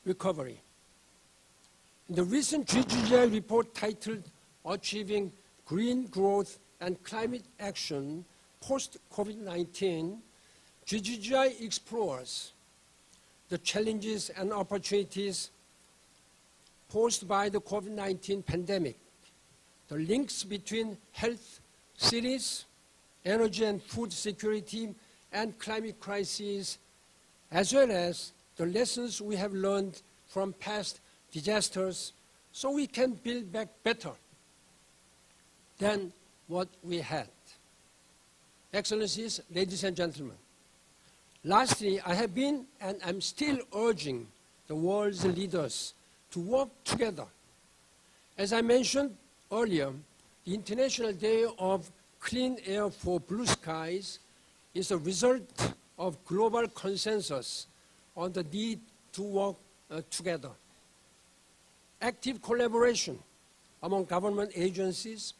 recovery. In the recent GGGI report titled Achieving Green Growth and Climate Action Post-COVID-19, GGGI explores the challenges and opportunities posed by the COVID-19 pandemic, the links between health, cities, energy and food security, and climate crises, as well as the lessons we have learned from past disasters, so we can build back better than what we had. Excellencies, ladies and gentlemen, lastly, I have been and I'm still urging the world's leaders to work together. As I mentioned earlier, the International Day of Clean Air for Blue Skies is a result of global consensus on the need to work together. Active collaboration among government agencies,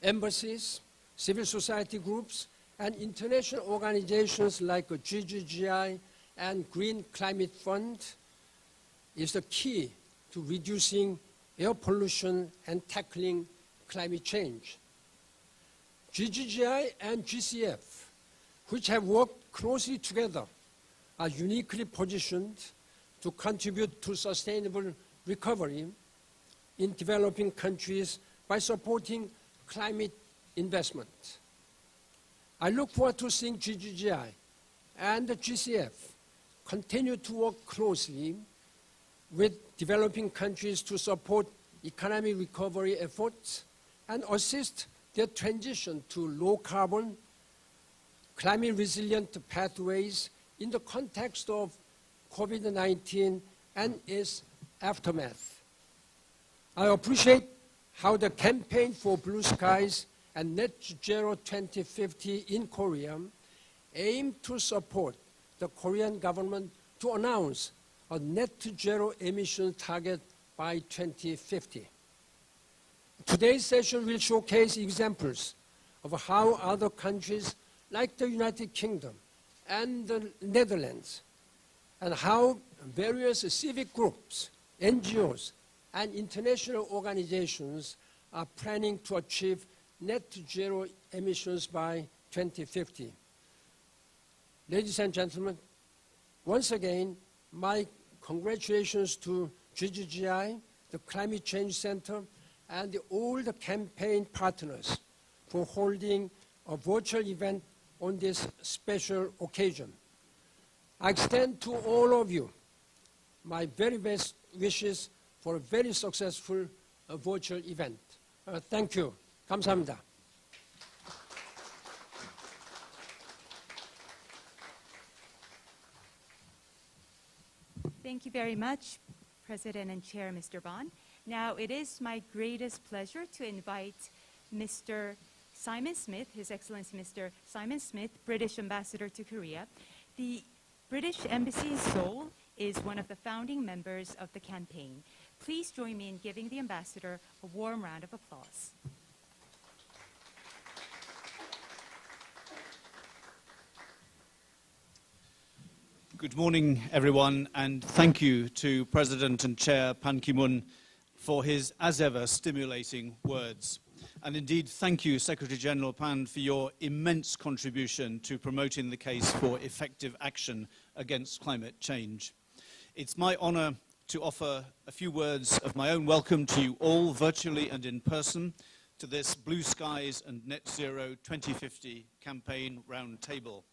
embassies, civil society groups, and international organizations like GGGI and Green Climate Fund is the key to reducing air pollution and tackling climate change. GGGI and GCF, which have worked closely together, are uniquely positioned to contribute to sustainable recovery in developing countries by supporting climate investment. I look forward to seeing GGGI and the GCF continue to work closely with developing countries to support economic recovery efforts and assist their transition to low-carbon, climate-resilient pathways in the context of COVID-19 and its aftermath. I appreciate how the campaign for blue skies and net zero 2050 in Korea aim to support the Korean government to announce a net zero emission target by 2050. Today's session will showcase examples of how other countries like the United Kingdom and the Netherlands, and how various civic groups, NGOs, and international organizations are planning to achieve net zero emissions by 2050. Ladies and gentlemen, once again, my congratulations to GGGI, the Climate Change Center, and all the campaign partners for holding a virtual event on this special occasion. I extend to all of you my very best wishes for a very successful virtual event. Thank you. 감사합니다. Thank you very much, President and Chair Mr. Bond. Now, it is my greatest pleasure to invite Mr. Simon Smith, His Excellency Mr. Simon Smith, British Ambassador to Korea. The British Embassy in Seoul is one of the founding members of the campaign. Please join me in giving the Ambassador a warm round of applause. Good morning, everyone, and thank you to President and Chair Pan Ki-moon for his, as ever, stimulating words. And indeed, thank you, Secretary General Pan, for your immense contribution to promoting the case for effective action against climate change. It's my honor to offer a few words of my own welcome to you all, virtually and in person, to this Blue Skies and Net Zero 2050 campaign roundtable.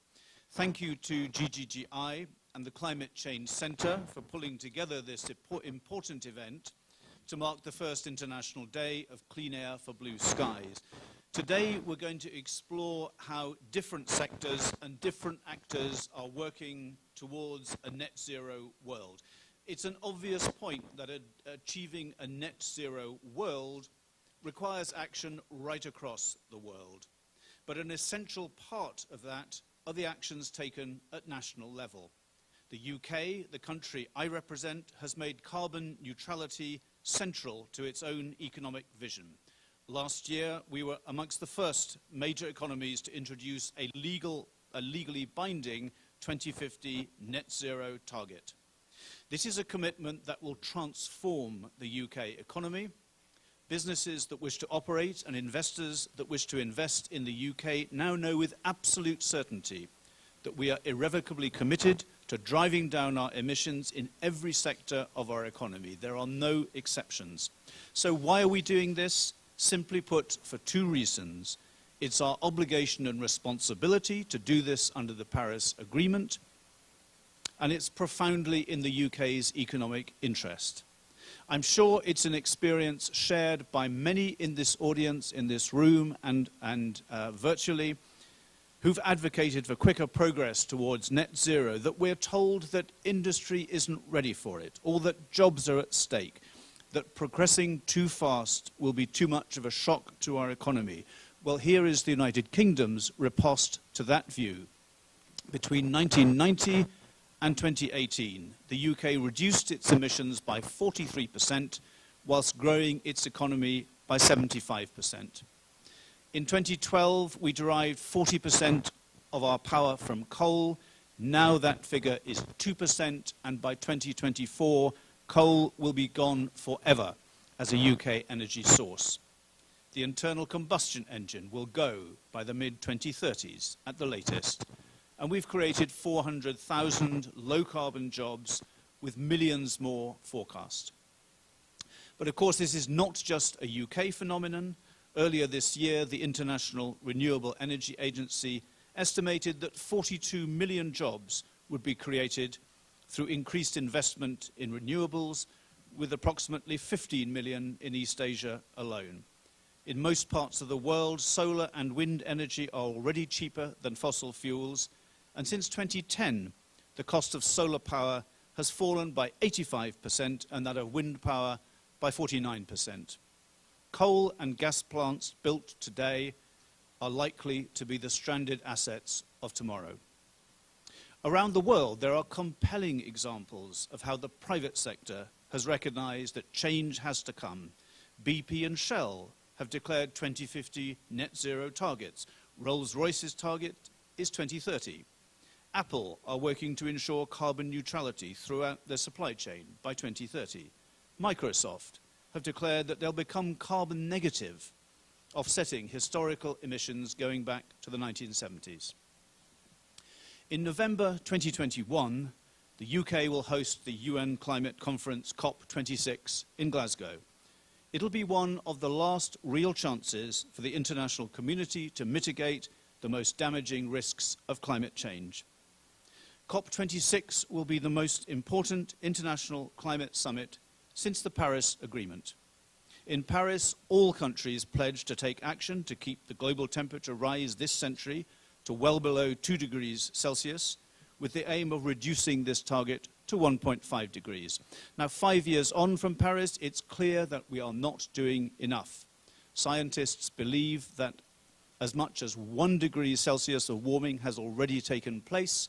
Thank you to GGGI and the Climate Change Center for pulling together this important event to mark the first International Day of Clean Air for Blue Skies. Today, we're going to explore how different sectors and different actors are working towards a net zero world. It's an obvious point that achieving a net zero world requires action right across the world. But an essential part of that are the actions taken at national level. The UK, the country I represent, has made carbon neutrality central to its own economic vision. Last year, we were amongst the first major economies to introduce a legally binding 2050 net zero target. This is a commitment that will transform the UK economy. Businesses that wish to operate and investors that wish to invest in the UK now know with absolute certainty that we are irrevocably committed to driving down our emissions in every sector of our economy. There are no exceptions. So why are we doing this? Simply put, for two reasons. It's our obligation and responsibility to do this under the Paris Agreement, and it's profoundly in the UK's economic interest. I'm sure it's an experience shared by many in this audience, in this room, and virtually, who've advocated for quicker progress towards net zero, that we're told that industry isn't ready for it, or that jobs are at stake, that progressing too fast will be too much of a shock to our economy. Well, here is the United Kingdom's riposte to that view. Between 1990 and 2018, the UK reduced its emissions by 43%, whilst growing its economy by 75%. In 2012, we derived 40% of our power from coal. Now that figure is 2%, and by 2024, coal will be gone forever as a UK energy source. The internal combustion engine will go by the mid-2030s at the latest, and we've created 400,000 low-carbon jobs with millions more forecast. But of course, this is not just a UK phenomenon. Earlier this year, the International Renewable Energy Agency estimated that 42 million jobs would be created through increased investment in renewables, with approximately 15 million in East Asia alone. In most parts of the world, solar and wind energy are already cheaper than fossil fuels, and since 2010, the cost of solar power has fallen by 85% and that of wind power by 49%. Coal and gas plants built today are likely to be the stranded assets of tomorrow. Around the world, there are compelling examples of how the private sector has recognized that change has to come. BP and Shell have declared 2050 net zero targets. Rolls-Royce's target is 2030. Apple are working to ensure carbon neutrality throughout their supply chain by 2030. Microsoft have declared that they'll become carbon negative, offsetting historical emissions going back to the 1970s. In November 2021, the UK will host the UN climate conference COP26 in Glasgow. It'll be one of the last real chances for the international community to mitigate the most damaging risks of climate change. COP26 will be the most important international climate summit since the Paris Agreement. In Paris, all countries pledged to take action to keep the global temperature rise this century to well below 2 degrees Celsius, with the aim of reducing this target to 1.5 degrees. Now, 5 years on from Paris, it's clear that we are not doing enough. Scientists believe that as much as 1 degree Celsius of warming has already taken place,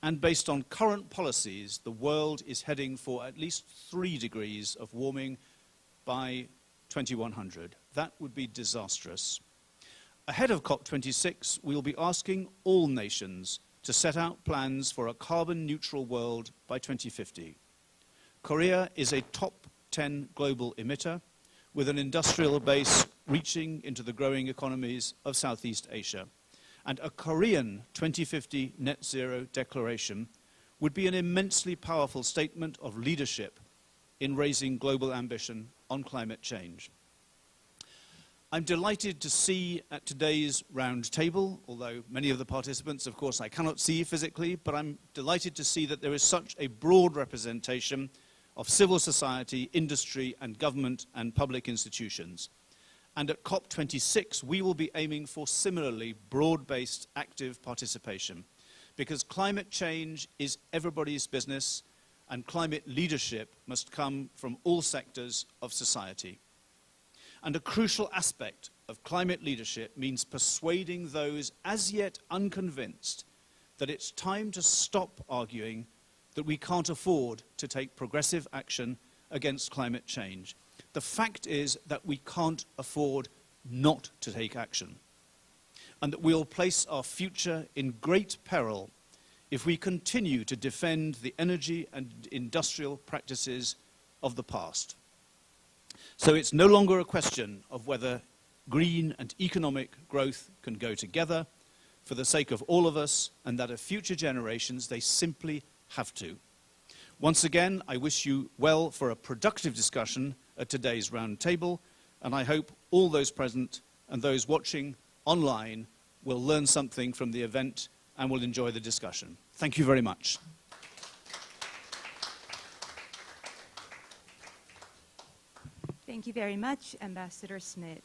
and based on current policies, the world is heading for at least 3 degrees of warming by 2100. That would be disastrous. Ahead of COP26, we will be asking all nations to set out plans for a carbon-neutral world by 2050. Korea is a top 10 global emitter, with an industrial base reaching into the growing economies of Southeast Asia. And a Korean 2050 net zero declaration would be an immensely powerful statement of leadership in raising global ambition on climate change. I'm delighted to see at today's round table, although many of the participants, of course, I cannot see physically, but I'm delighted to see that there is such a broad representation of civil society, industry, and government and public institutions. And at COP26, we will be aiming for similarly broad-based active participation, because climate change is everybody's business, and climate leadership must come from all sectors of society. And a crucial aspect of climate leadership means persuading those as yet unconvinced that it's time to stop arguing that we can't afford to take progressive action against climate change. The fact is that we can't afford not to take action, and that we'll place our future in great peril if we continue to defend the energy and industrial practices of the past. So it's no longer a question of whether green and economic growth can go together for the sake of all of us, and that of future generations, they simply have to. Once again, I wish you well for a productive discussion at today's round table, and I hope all those present and those watching online will learn something from the event and will enjoy the discussion. Thank you very much. Thank you very much, Ambassador Smith.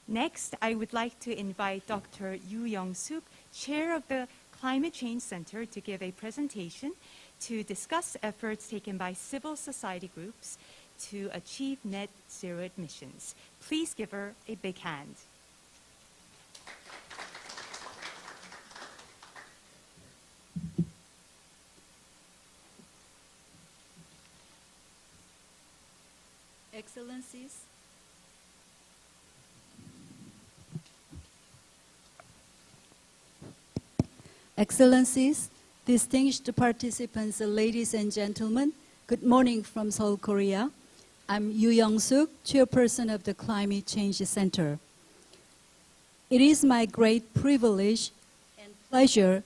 Next, I would like to invite Dr. Yoo Young-sook, Chair of the Climate Change Center, to give a presentation to discuss efforts taken by civil society groups to achieve net zero emissions. Please give her a big hand. Excellencies, Excellencies, distinguished participants, ladies and gentlemen, good morning from Seoul, Korea. I'm Yoo Young-sook, Chairperson of the Climate Change Center. It is my great privilege and pleasure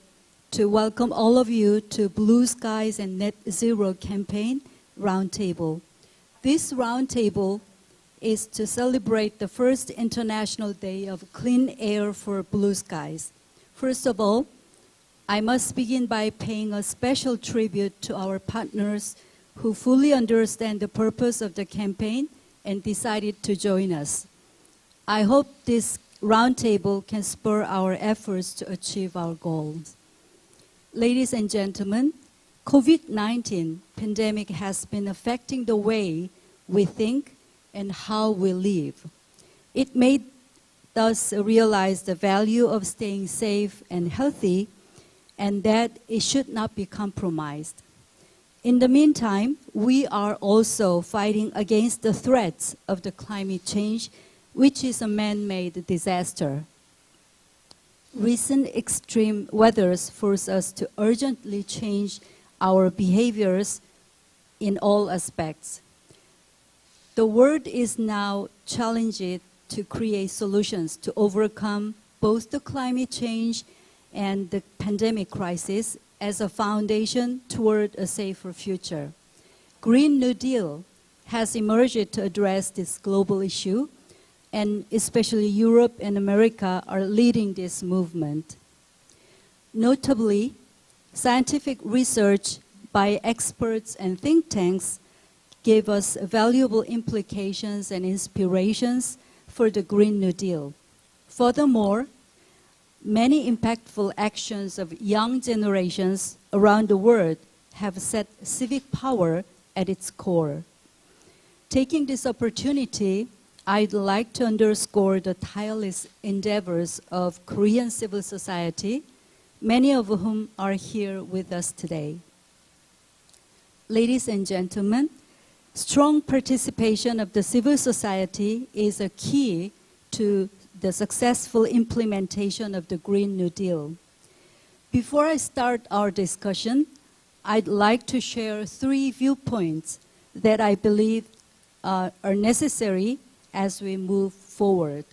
to welcome all of you to Blue Skies and Net Zero Campaign Roundtable. This roundtable is to celebrate the first International Day of Clean Air for Blue Skies. First of all, I must begin by paying a special tribute to our partners who fully understand the purpose of the campaign and decided to join us. I hope this roundtable can spur our efforts to achieve our goals. Ladies and gentlemen, COVID-19 pandemic has been affecting the way we think and how we live. It made us realize the value of staying safe and healthy, and that it should not be compromised. In the meantime, we are also fighting against the threats of the climate change, which is a man-made disaster. Recent extreme weathers force us to urgently change our behaviors in all aspects. The world is now challenged to create solutions to overcome both the climate change and the pandemic crisis as a foundation toward a safer future. Green New Deal has emerged to address this global issue, and especially Europe and America are leading this movement. Notably, scientific research by experts and think tanks gave us valuable implications and inspirations for the Green New Deal. Furthermore, many impactful actions of young generations around the world have set civic power at its core. Taking this opportunity, I'd like to underscore the tireless endeavors of Korean civil society, many of whom are here with us today. Ladies and gentlemen, strong participation of the civil society is a key to the successful implementation of the Green New Deal. Before I start our discussion, I'd like to share 3 viewpoints that I believe are necessary as we move forward.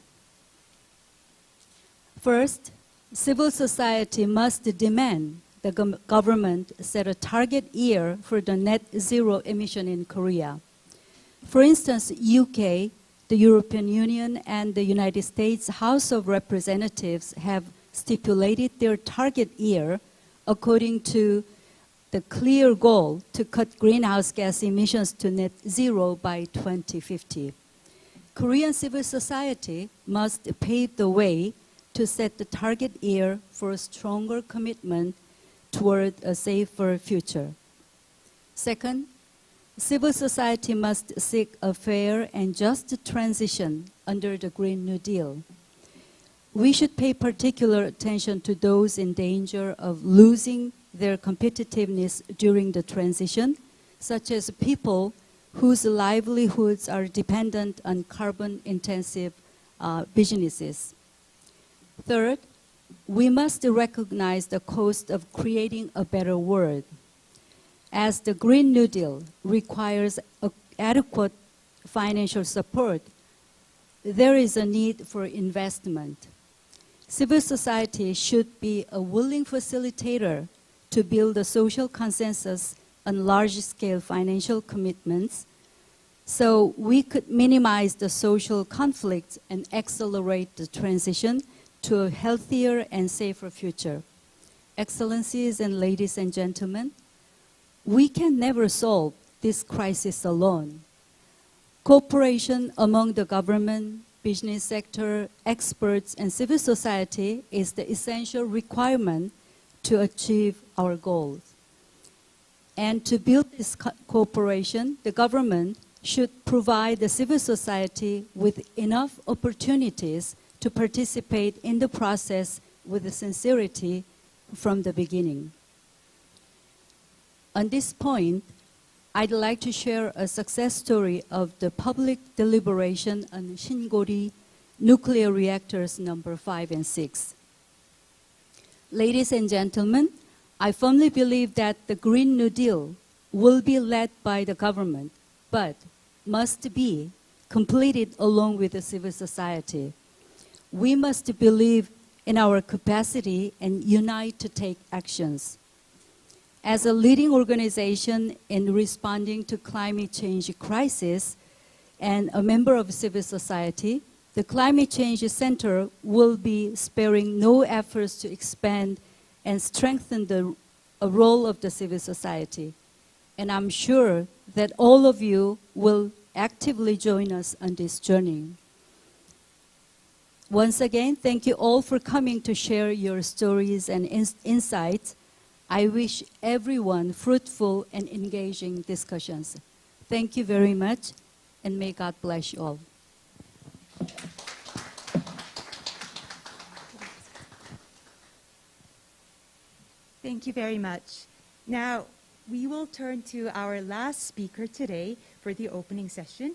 First, civil society must demand the government set a target year for the net zero emission in Korea. For instance, UK, the European Union, and the United States House of Representatives have stipulated their target year according to the clear goal to cut greenhouse gas emissions to net zero by 2050. Korean civil society must pave the way to set the target year for a stronger commitment toward a safer future. Second, civil society must seek a fair and just transition under the Green New Deal. We should pay particular attention to those in danger of losing their competitiveness during the transition, such as people whose livelihoods are dependent on carbon-intensive businesses. Third, we must recognize the cost of creating a better world. As the Green New Deal requires adequate financial support, there is a need for investment. Civil society should be a willing facilitator to build a social consensus on large-scale financial commitments, so we could minimize the social conflicts and accelerate the transition to a healthier and safer future. Excellencies and ladies and gentlemen, we can never solve this crisis alone. Cooperation among the government, business sector, experts, and civil society is the essential requirement to achieve our goals. And to build this cooperation, the government should provide the civil society with enough opportunities to participate in the process with sincerity from the beginning. On this point, I'd like to share a success story of the public deliberation on Shingori nuclear reactors number 5 and 6. Ladies and gentlemen, I firmly believe that the Green New Deal will be led by the government, but must be completed along with the civil society. We must believe in our capacity and unite to take actions. As a leading organization in responding to climate change crisis and a member of civil society, the Climate Change Center will be sparing no efforts to expand and strengthen the role of the civil society. And I'm sure that all of you will actively join us on this journey. Once again, thank you all for coming to share your stories and insights. I wish everyone fruitful and engaging discussions. Thank you very much, and may God bless you all. Thank you very much. Now, we will turn to our last speaker today for the opening session,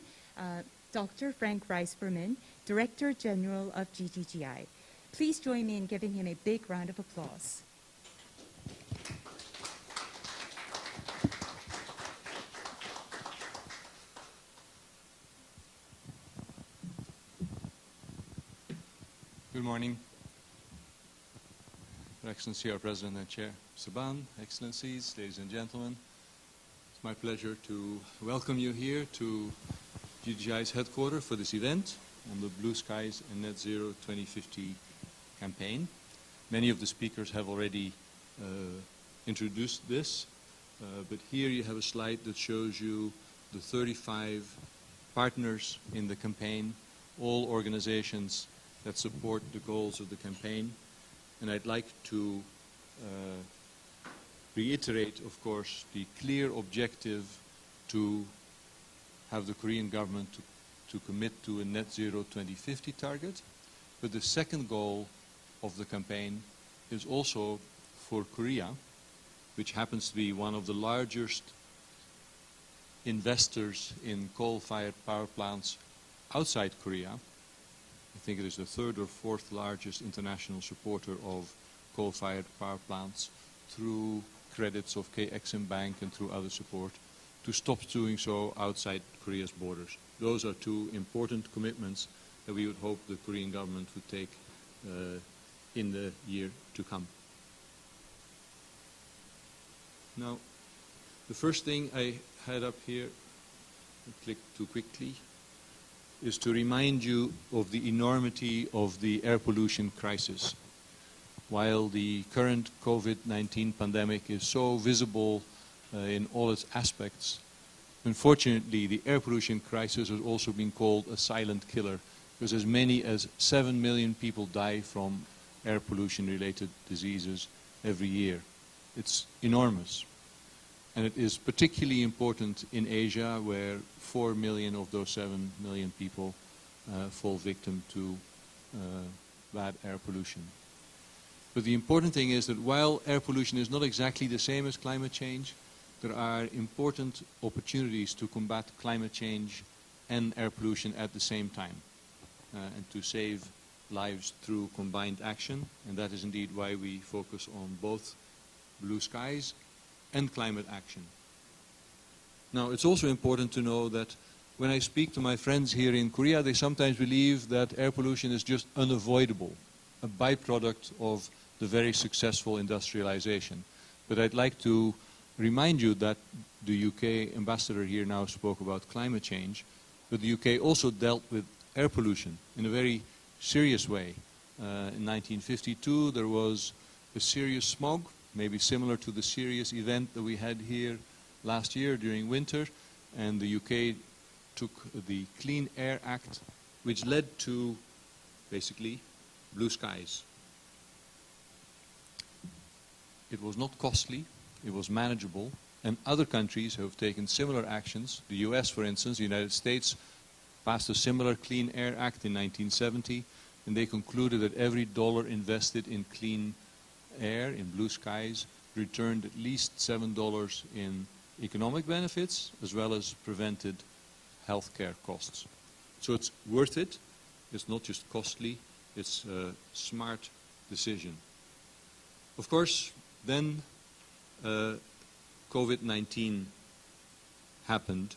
Dr. Frank Rijsberman, Director General of GGGI. Please join me in giving him a big round of applause. Good morning, Your Excellency, our President and Chair, Mr. Ban, Excellencies, ladies and gentlemen. It's my pleasure to welcome you here to GGGI's headquarters for this event on the Blue Skies and Net Zero 2050 campaign. Many of the speakers have already introduced this, but here you have a slide that shows you the 35 partners in the campaign, all organizations that support the goals of the campaign. And I'd like to reiterate, of course, the clear objective to have the Korean government to commit to a net zero 2050 target. But the second goal of the campaign is also for Korea, which happens to be one of the largest investors in coal-fired power plants outside Korea. I think it is the third or fourth largest international supporter of coal-fired power plants through credits of Exim Bank and through other support, to stop doing so outside Korea's borders. Those are two important commitments that we would hope the Korean government would take in the year to come. Now, the first thing I had up here, I clicked too quickly, is to remind you of the enormity of the air pollution crisis. While the current COVID-19 pandemic is so visible in all its aspects, unfortunately the air pollution crisis has also been called a silent killer, because as many as 7 million people die from air pollution related diseases every year. It's enormous. And it is particularly important in Asia, where 4 million of those 7 million people fall victim to bad air pollution. But the important thing is that while air pollution is not exactly the same as climate change, there are important opportunities to combat climate change and air pollution at the same time, and to save lives through combined action, and that is indeed why we focus on both blue skies and climate action. Now, it's also important to know that when I speak to my friends here in Korea, they sometimes believe that air pollution is just unavoidable, a byproduct of the very successful industrialization. But I'd like to remind you that the UK ambassador here now spoke about climate change, but the UK also dealt with air pollution in a very serious way. In 1952, there was a serious smog, maybe similar to the serious event that we had here last year during winter, and the UK took the Clean Air Act, which led to basically blue skies. It was not costly, it was manageable, and other countries have taken similar actions. The US, for instance, the United States, passed a similar Clean Air Act in 1970, and they concluded that every dollar invested in clean air, in blue skies, returned at least $7 in economic benefits, as well as prevented healthcare costs. So it's worth it. It's not just costly, it's a smart decision. Of course, then COVID-19 happened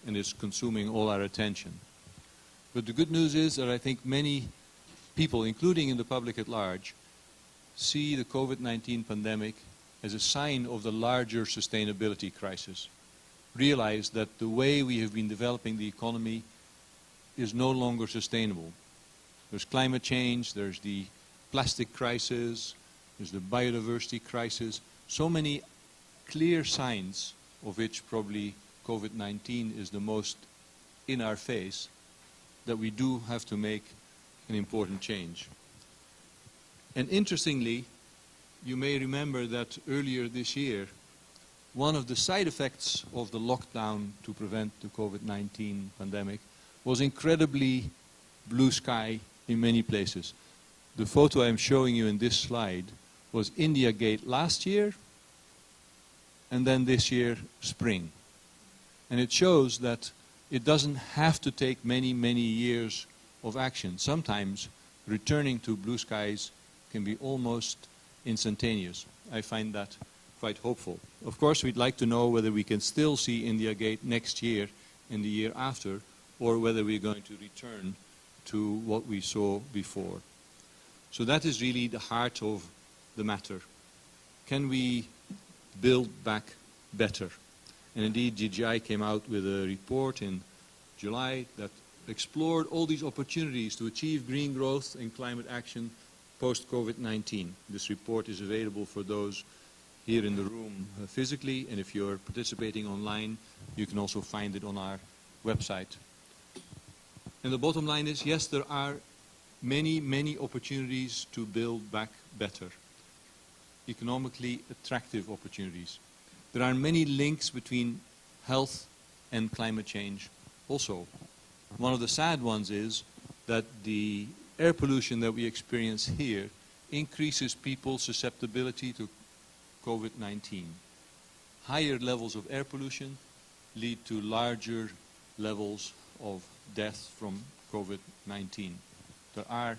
and is consuming all our attention. But the good news is that I think many people, including in the public at large, see the COVID-19 pandemic as a sign of the larger sustainability crisis. Realize that the way we have been developing the economy is no longer sustainable. There's climate change, there's the plastic crisis, there's the biodiversity crisis, so many clear signs, of which probably COVID-19 is the most in our face, that we do have to make an important change. And interestingly, you may remember that earlier this year, one of the side effects of the lockdown to prevent the COVID-19 pandemic was incredibly blue sky in many places. The photo I'm showing you in this slide was India Gate last year, and then this year, spring. And it shows that it doesn't have to take many, many years of action. Sometimes returning to blue skies can be almost instantaneous. I find that quite hopeful. Of course, we'd like to know whether we can still see India Gate next year and the year after, or whether we're going to return to what we saw before. So that is really the heart of the matter. Can we build back better? And indeed, GGGI came out with a report in July that explored all these opportunities to achieve green growth and climate action post-COVID-19. This report is available for those here in the room physically, and if you're participating online, you can also find it on our website. And the bottom line is, yes, there are many, many opportunities to build back better. Economically attractive opportunities. There are many links between health and climate change also. One of the sad ones is that the air pollution that we experience here increases people's susceptibility to COVID-19. Higher levels of air pollution lead to larger levels of death from COVID-19. There are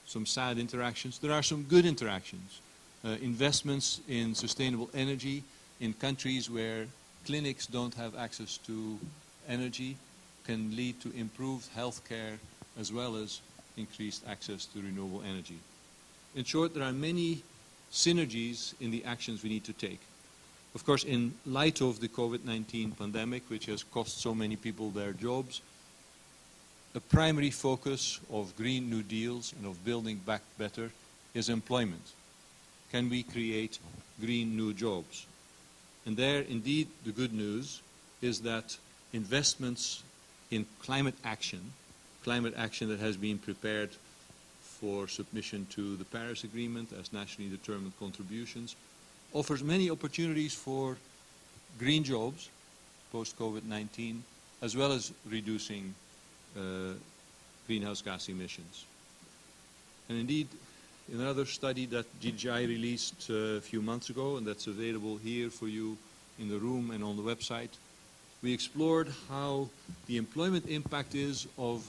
some sad interactions. There are some good interactions. Investments in sustainable energy in countries where clinics don't have access to energy can lead to improved health care as well as increased access to renewable energy. In short, there are many synergies in the actions we need to take. Of course, in light of the COVID-19 pandemic, which has cost so many people their jobs, the primary focus of Green New Deals and of building back better is employment. Can we create green new jobs? And there, indeed, the good news is that investments in climate action that has been prepared for submission to the Paris Agreement as nationally determined contributions, offers many opportunities for green jobs post-COVID-19, as well as reducing greenhouse gas emissions. And indeed, in another study that GGGI released a few months ago, and that's available here for you in the room and on the website, we explored how the employment impact is of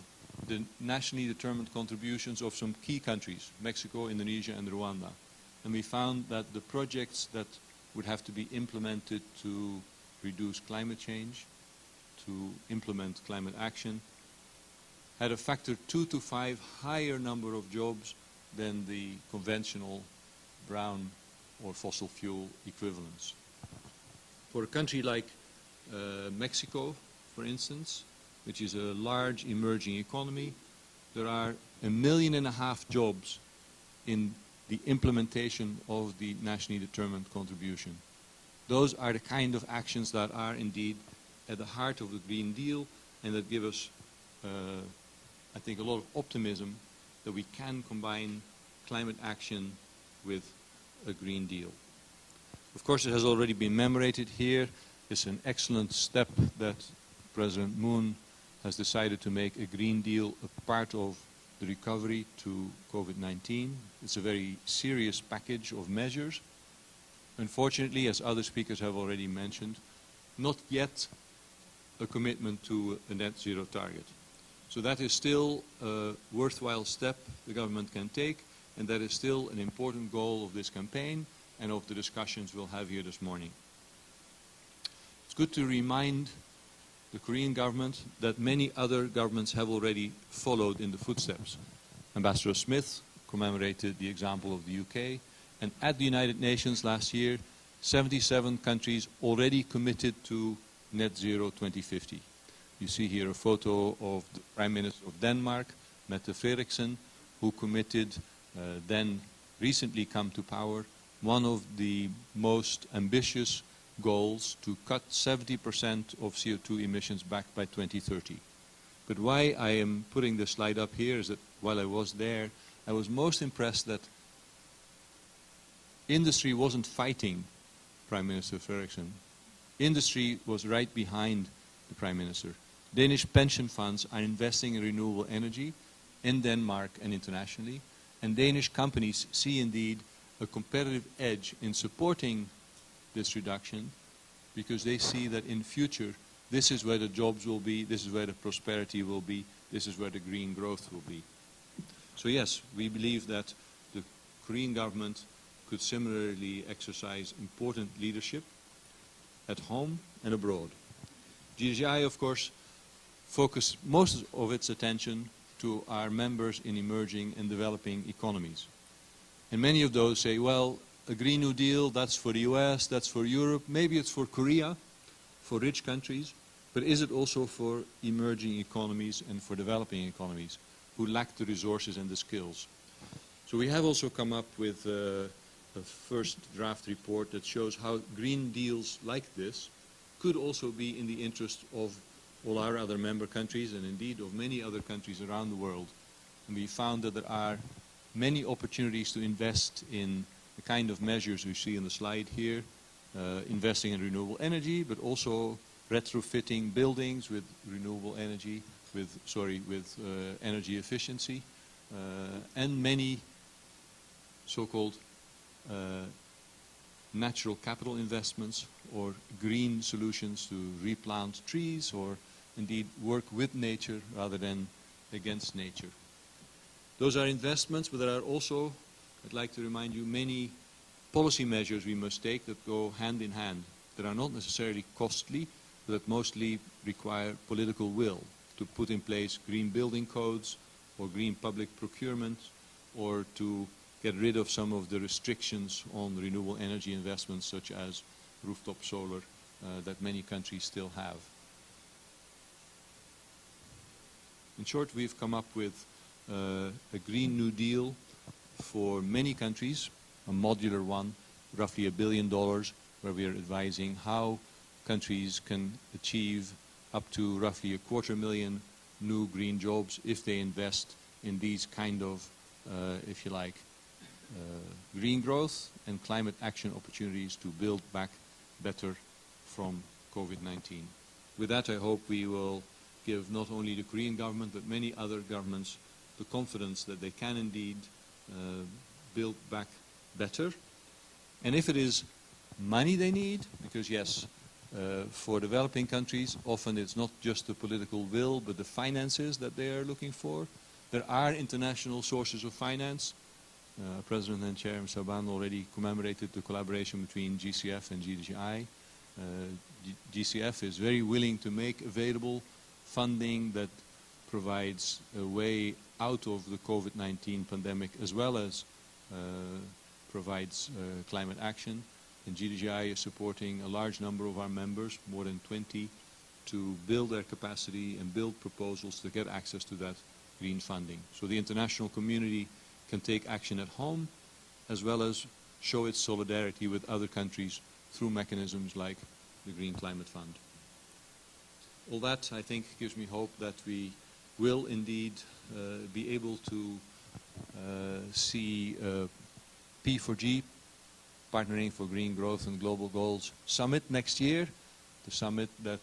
the nationally determined contributions of some key countries, Mexico, Indonesia, and Rwanda. And we found that the projects that would have to be implemented to reduce climate change, to implement climate action, had a factor 2 to 5 higher number of jobs than the conventional brown or fossil fuel equivalents. For a country like Mexico, for instance, which is a large emerging economy, there are 1.5 million jobs in the implementation of the nationally determined contribution. Those are the kind of actions that are indeed at the heart of the Green Deal and that give us, I think, a lot of optimism that we can combine climate action with a Green Deal. Of course, it has already been commemorated here. It's an excellent step that President Moon has decided to make a Green Deal a part of the recovery to COVID-19. It's a very serious package of measures. Unfortunately, as other speakers have already mentioned, not yet a commitment to a net zero target. So that is still a worthwhile step the government can take, and that is still an important goal of this campaign and of the discussions we'll have here this morning. It's good to remind the Korean government that many other governments have already followed in the footsteps. Ambassador Smith commemorated the example of the UK, and at the United Nations last year, 77 countries already committed to net zero 2050. You see here a photo of the Prime Minister of Denmark, Mette Frederiksen, who committed, then recently come to power, one of the most ambitious goals to cut 70% of CO2 emissions back by 2030. But why I am putting this slide up here is that while I was there, I was most impressed that industry wasn't fighting Prime Minister Frederiksen. Industry was right behind the Prime Minister. Danish pension funds are investing in renewable energy in Denmark and internationally, and Danish companies see indeed a competitive edge in supporting this reduction because they see that in future this is where the jobs will be, this is where the prosperity will be, this is where the green growth will be. So yes, we believe that the Korean government could similarly exercise important leadership at home and abroad. GGGI, of course, focused most of its attention to our members in emerging and developing economies. And many of those say, well, a Green New Deal, that's for the US, that's for Europe, maybe it's for Korea, for rich countries, but is it also for emerging economies and for developing economies who lack the resources and the skills? So we have also come up with a first draft report that shows how green deals like this could also be in the interest of all our other member countries and indeed of many other countries around the world. And we found that there are many opportunities to invest in the kind of measures we see on the slide here, investing in renewable energy, but also retrofitting buildings with renewable energy, with energy efficiency, and many so-called natural capital investments or green solutions to replant trees or indeed work with nature rather than against nature. Those are investments, but there are also, I'd like to remind you, many policy measures we must take that go hand in hand, that are not necessarily costly, but that mostly require political will to put in place green building codes or green public procurement or to get rid of some of the restrictions on renewable energy investments such as rooftop solar that many countries still have. In short, we've come up with a Green New Deal for many countries, a modular one, roughly $1 billion, where we are advising how countries can achieve up to roughly 250,000 new green jobs if they invest in these kind of, if you like, green growth and climate action opportunities to build back better from COVID-19. With that, I hope we will give not only the Korean government, but many other governments the confidence that they can indeed build back better. And if it is money they need, because yes, For developing countries, often it's not just the political will, but the finances that they are looking for. There are international sources of finance. President and Chair Mr. Ban already commemorated the collaboration between GCF and GGGI. GCF is very willing to make available funding that provides a way out of the COVID-19 pandemic, as well as provides climate action. And GGGI is supporting a large number of our members, more than 20, to build their capacity and build proposals to get access to that green funding. So the international community can take action at home, as well as show its solidarity with other countries through mechanisms like the Green Climate Fund. All that, I think, gives me hope that we will indeed be able to see P4G, Partnering for Green Growth and Global Goals Summit next year, the summit that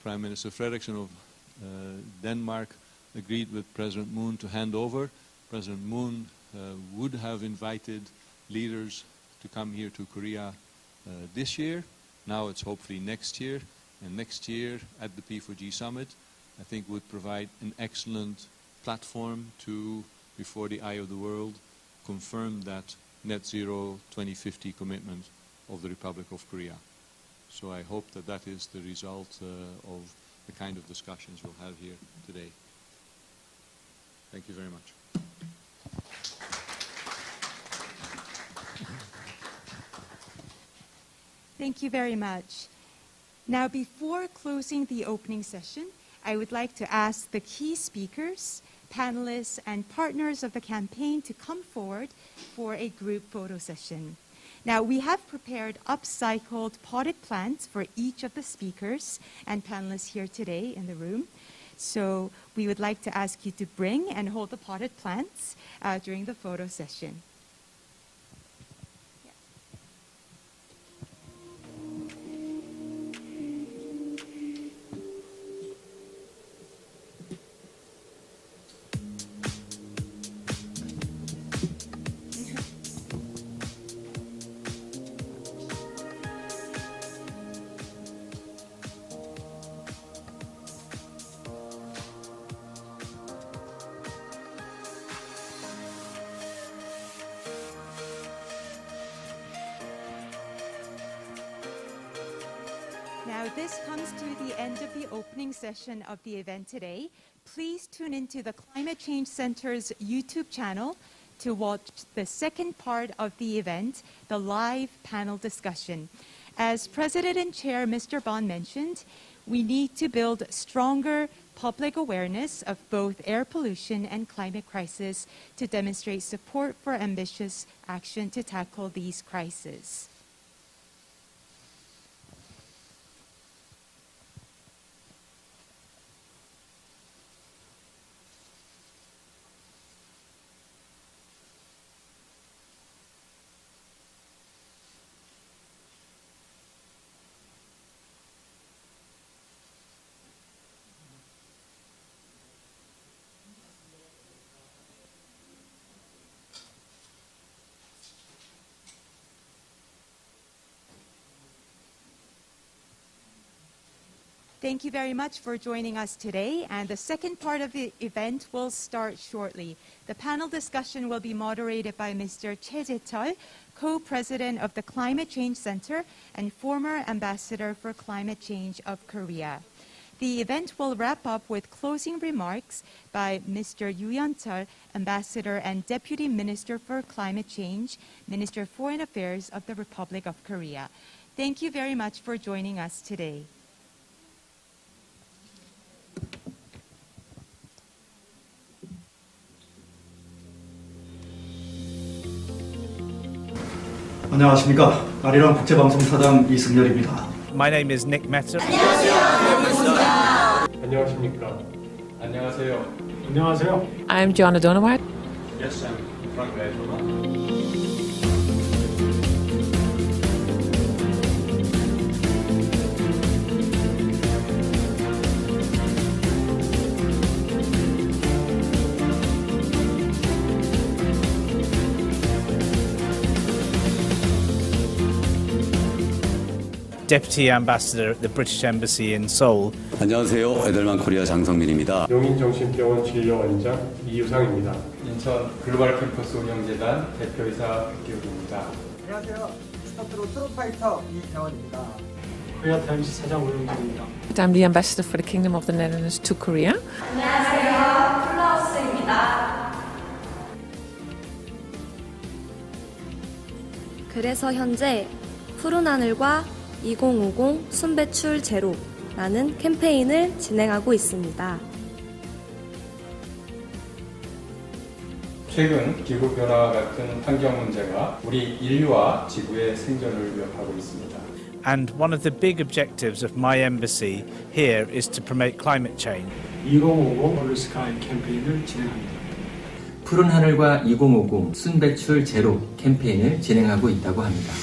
Prime Minister Frederiksen of Denmark agreed with President Moon to hand over. President Moon would have invited leaders to come here to Korea this year. Now it's hopefully next year. And next year at the P4G Summit, I think would provide an excellent platform to, before the eye of the world, confirm that net zero 2050 commitment of the Republic of Korea. So I hope that that is the result of the kind of discussions we'll have here today. Thank you very much. Thank you very much. Now, before closing the opening session, I would like to ask the key speakers, panelists, and partners of the campaign to come forward for a group photo session. Now, we have prepared upcycled potted plants for each of the speakers and panelists here today in the room. So we would like to ask you to bring and hold the potted plants during the photo session. Now, this comes to the end of the opening session of the event today. Please tune into the Climate Change Center's YouTube channel to watch the second part of the event, the live panel discussion. As President and Chair Mr. Ban mentioned, we need to build stronger public awareness of both air pollution and climate crisis to demonstrate support for ambitious action to tackle these crises. Thank you very much for joining us today, and the second part of the event will start shortly. The panel discussion will be moderated by Mr. Jai-chul, co-president of the Climate Change Center and former ambassador for climate change of Korea. The event will wrap up with closing remarks by Mr. Jai-chul, ambassador and deputy minister for climate change, Minister of Foreign Affairs of the Republic of Korea. Thank you very much for joining us today. 안녕하십니까. 아리랑 국제방송 사장 이승열입니다. My name is Nick Mehta. 안녕하십니까. 안녕하세요. 안녕하세요. I'm Joanna Donowat. Yes, I'm Frank Rijsberman. Deputy Ambassador at the British Embassy in Seoul. 안녕하세요. 에델만 코리아 장성민입니다. 용인정신병원 진료원장 이유상입니다. 인천 글로벌 캠퍼스 운영재단 대표이사 백기욱입니다. 안녕하세요. 스타트로 트롯파이터 이태원입니다. 코리아타임스 사장 오영진입니다. I'm the ambassador for the Kingdom of the Netherlands to Korea. 안녕하세요. 플라우스입니다. 그래서 현재 푸른하늘과 2050 순배출 제로라는 캠페인을 진행하고 있습니다. 최근 기후변화와 같은 환경 문제가 우리 인류와 지구의 생존을 위협하고 있습니다. And one of the big objectives of my embassy here is to promote climate change. 2050 블루 스카이 캠페인을 진행합니다. 푸른하늘과 2050 순배출 제로 캠페인을 진행하고 있다고 합니다.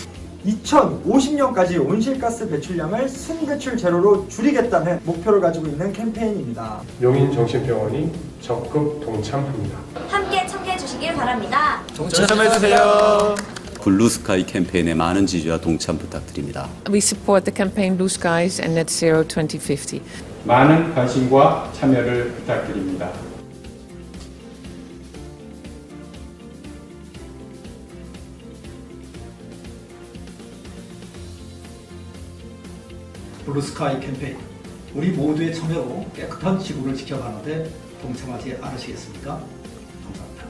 2050년까지 온실가스 배출량을 순배출 제로로 줄이겠다는 목표를 가지고 있는 캠페인입니다. 용인정신병원이 적극 동참합니다. 함께 참여해 주시길 바랍니다. 동참해주세요. 블루스카이 캠페인에 많은 지지와 동참 부탁드립니다. We support the campaign Blue Skies and Net Zero 2050. 많은 관심과 참여를 부탁드립니다. 블루스카이 캠페인, 우리 모두의 참여로 깨끗한 지구를 지켜가는데 동참하지 않으시겠습니까? 감사합니다.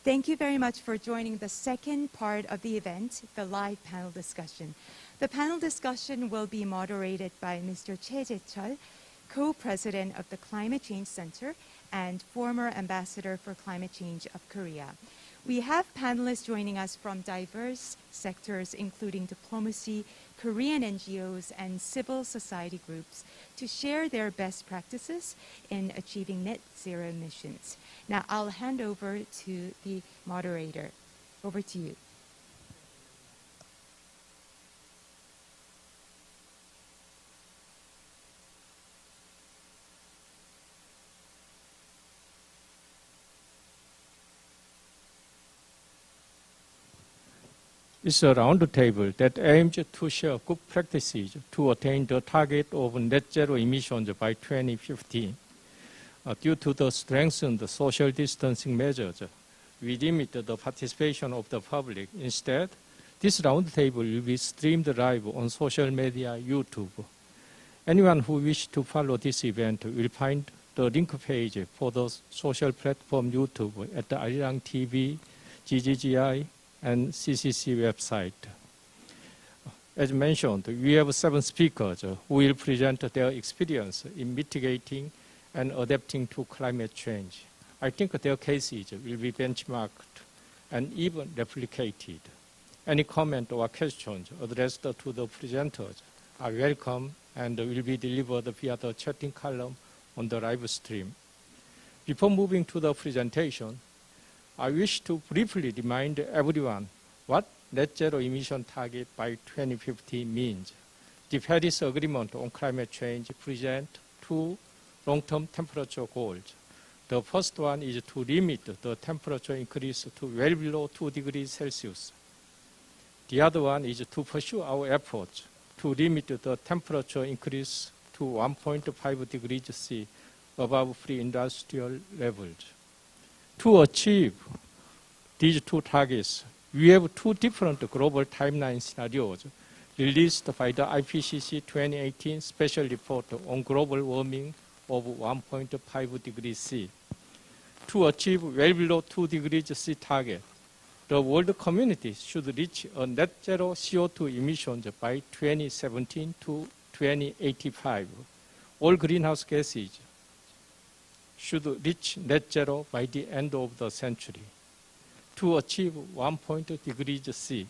Thank you very much for joining the second part of the event, the live panel discussion. The panel discussion will be moderated by Mr. Jai-chul, co-president of the Climate Change Center and former ambassador for climate change of Korea. We have panelists joining us from diverse sectors, including diplomacy, Korean NGOs, and civil society groups, to share their best practices in achieving net zero emissions. Now, I'll hand over to the moderator. Over to you. It's a round table that aims to share good practices to attain the target of net zero emissions by 2015. Due to the strengthened social distancing measures, we limit the participation of the public. Instead, this roundtable will be streamed live on social media, YouTube. Anyone who wishes to follow this event will find the link page for the social platform YouTube at the Arirang TV, GGGI, and CCC website. As mentioned, we have 7 speakers who will present their experience in mitigating and adapting to climate change. I think their cases will be benchmarked and even replicated. Any comment or questions addressed to the presenters are welcome and will be delivered via the chatting column on the live stream. Before moving to the presentation, I wish to briefly remind everyone what net zero emission target by 2050 means. The Paris Agreement on climate change presents 2 long-term temperature goals. The first one is to limit the temperature increase to well below 2 degrees Celsius. The other one is to pursue our efforts to limit the temperature increase to 1.5 degrees C above pre-industrial levels. To achieve these 2 targets, we have 2 different global timeline scenarios released by the IPCC 2018 Special Report on Global Warming of 1.5 degrees C. To achieve well below 2 degrees C target, the world community should reach a net zero CO2 emissions by 2017 to 2085. All greenhouse gases should reach net zero by the end of the century. To achieve 1 degrees C,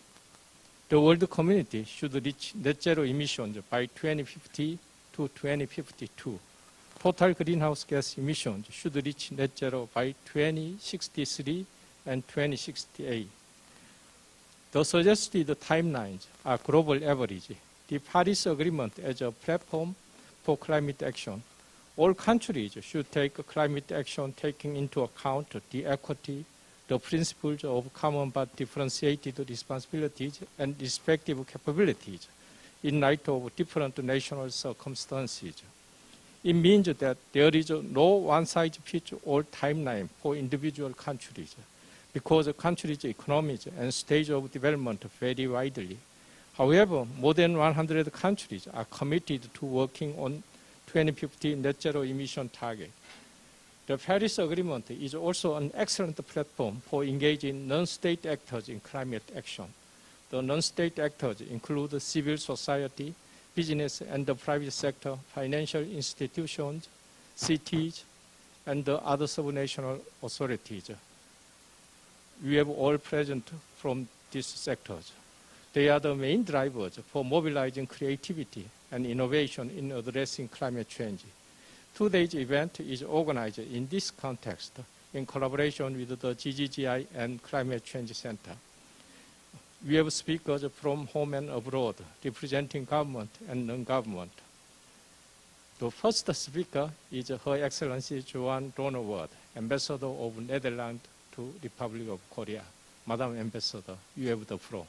the world community should reach net zero emissions by 2050 to 2052. Total greenhouse gas emissions should reach net zero by 2063 and 2068. The suggested timelines are global average. The Paris Agreement as a platform for climate action. All countries should take climate action taking into account the equity, the principles of common but differentiated responsibilities and respective capabilities in light of different national circumstances. It means that there is no one-size-fits-all timeline for individual countries because countries' economies and stage of development vary widely. However, more than 100 countries are committed to working on 2050 net zero emission target. The Paris Agreement is also an excellent platform for engaging non-state actors in climate action. The non-state actors include civil society, business and the private sector, financial institutions, cities, and the other subnational authorities. We have all present from these sectors. They are the main drivers for mobilizing creativity and innovation in addressing climate change. Today's event is organized in this context in collaboration with the GGGI and Climate Change Center. We have speakers from home and abroad, representing government and non-government. The first speaker is Her Excellency Joan Roneward, Ambassador of Netherlands to Republic of Korea. Madam Ambassador, you have the floor.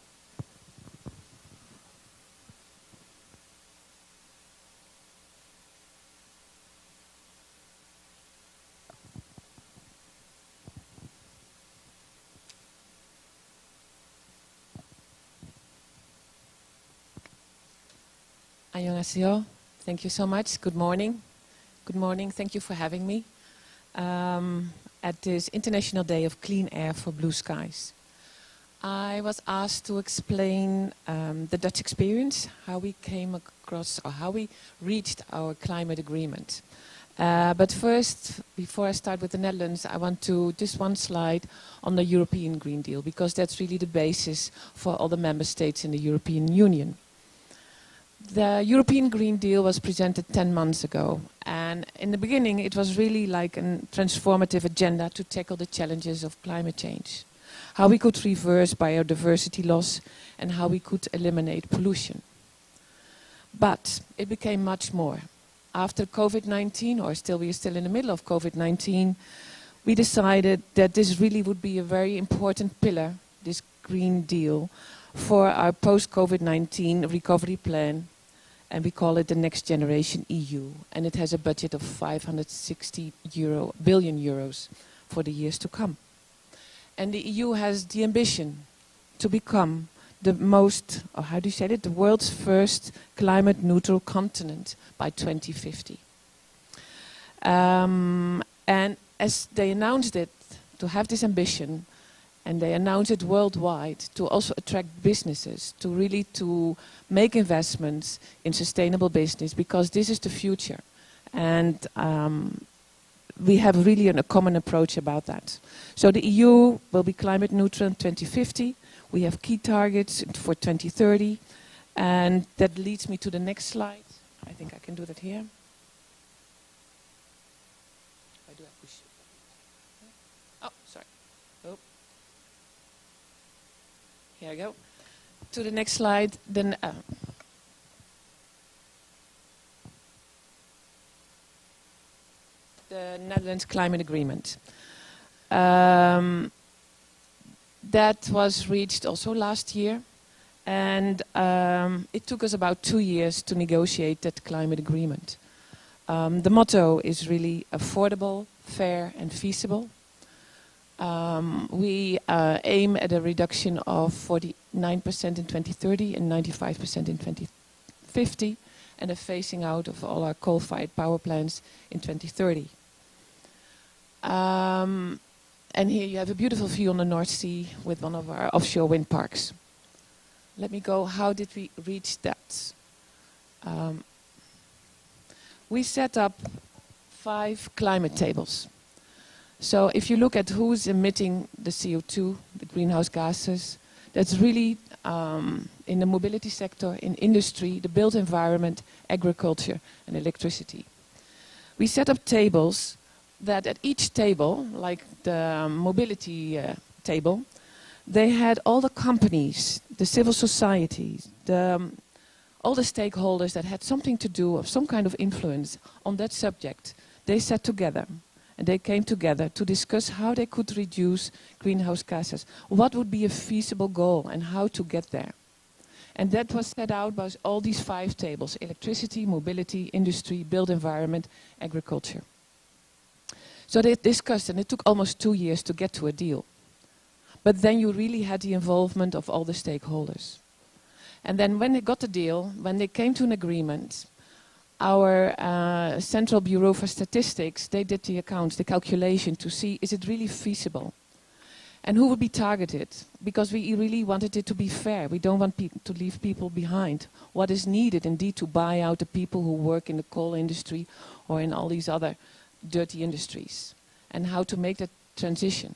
Annyeonghaseyo. Thank you so much. Good morning. Good morning. Thank you for having me at this International Day of Clean Air for Blue Skies. I was asked to explain the Dutch experience, how we came across or how we reached our climate agreement. But first, before I start with the Netherlands, I want to just one slide on the European Green Deal, because that's really the basis for all the member states in the European Union. The European Green Deal was presented 10 months ago, and in the beginning it was really like a transformative agenda to tackle the challenges of climate change. How we could reverse biodiversity loss and how we could eliminate pollution. But it became much more. After COVID-19, or we are still in the middle of COVID-19, we decided that this really would be a very important pillar, this Green Deal, for our post-COVID-19 recovery plan, and we call it the Next Generation EU, and it has a budget of 560 billion euros for the years to come. And the EU has the ambition to become the most, or how do you say it, the world's first climate neutral continent by 2050. And as they announced it, to have this ambition, and they announced it worldwide to also attract businesses, to really to make investments in sustainable business, because this is the future. And we have really a common approach about that. So the EU will be climate neutral in 2050. We have key targets for 2030. And that leads me to the next slide. I think I can do that here. Why do I push? Oh, sorry. Oh. Here I go. To the next slide. Then the Netherlands Climate Agreement. That was reached also last year, and it took us about 2 years to negotiate that climate agreement. The motto is really affordable, fair and feasible. We aim at a reduction of 49% in 2030 and 95% in 2050, and a phasing out of all our coal-fired power plants in 2030. And here you have a beautiful view on the North Sea with one of our offshore wind parks. Let me go, how did we reach that? We set up 5 climate tables. So if you look at who's emitting the CO2, the greenhouse gases, that's really in the mobility sector, in industry, the built environment, agriculture and electricity. We set up tables that at each table, like the mobility table, they had all the companies, the civil societies, all the stakeholders that had something to do, of some kind of influence on that subject. They sat together and they came together to discuss how they could reduce greenhouse gases. What would be a feasible goal and how to get there. And that was set out by all these 5 tables: electricity, mobility, industry, built environment, agriculture. So they discussed, and it took almost 2 years to get to a deal. But then you really had the involvement of all the stakeholders. And then when they got the deal, when they came to an agreement, our Central Bureau for Statistics, they did the accounts, the calculation to see, is it really feasible? And who would be targeted? Because we really wanted it to be fair. We don't want to leave people behind. What is needed indeed to buy out the people who work in the coal industry or in all these other dirty industries, and how to make that transition.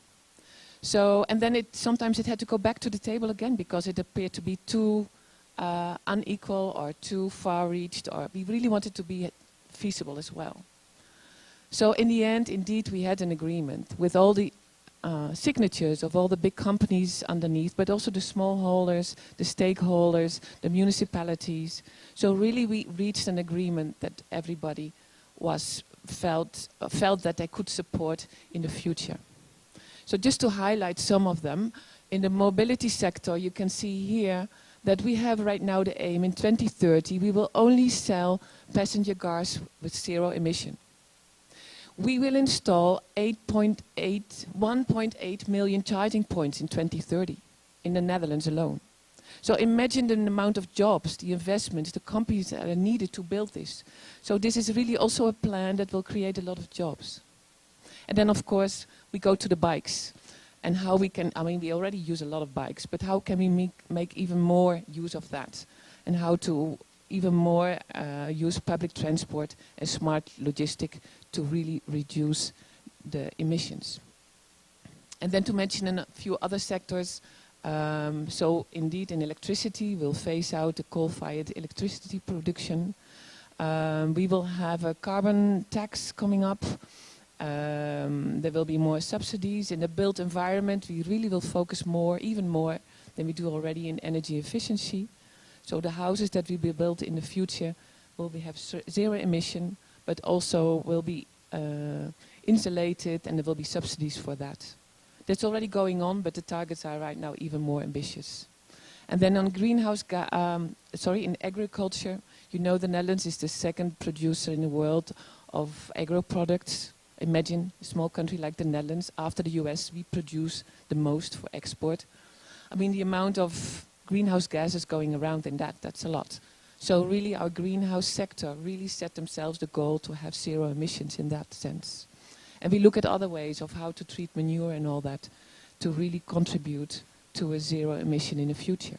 So, and then sometimes it had to go back to the table again because it appeared to be too unequal or too far-reached, or we really wanted to be feasible as well. So in the end, indeed, we had an agreement with all the signatures of all the big companies underneath, but also the smallholders, the stakeholders, the municipalities. So really we reached an agreement that everybody felt that they could support in the future. So just to highlight some of them, in the mobility sector, you can see here that we have right now the aim in 2030, we will only sell passenger cars with 0 emission. We will install 1.8 million charging points in 2030 in the Netherlands alone. So imagine the amount of jobs, the investments, the companies that are needed to build this. So this is really also a plan that will create a lot of jobs. And then of course we go to the bikes and how we can, I mean we already use a lot of bikes, but how can we make even more use of that? And how to even more use public transport and smart logistic to really reduce the emissions. And then to mention in a few other sectors, So indeed in electricity we'll phase out the coal-fired electricity production. We will have a carbon tax coming up. There will be more subsidies. In the built environment we really will focus more, even more than we do already, in energy efficiency. So the houses that we will build in the future will have zero emission, but also will be insulated, and there will be subsidies for that. That's already going on, but the targets are right now even more ambitious. And then on greenhouse in agriculture, you know the Netherlands is the second producer in the world of agro products. Imagine a small country like the Netherlands. After the US, we produce the most for export. I mean, the amount of greenhouse gases going around in that's a lot. So really our greenhouse sector really set themselves the goal to have zero emissions in that sense. And we look at other ways of how to treat manure and all that to really contribute to a zero emission in the future.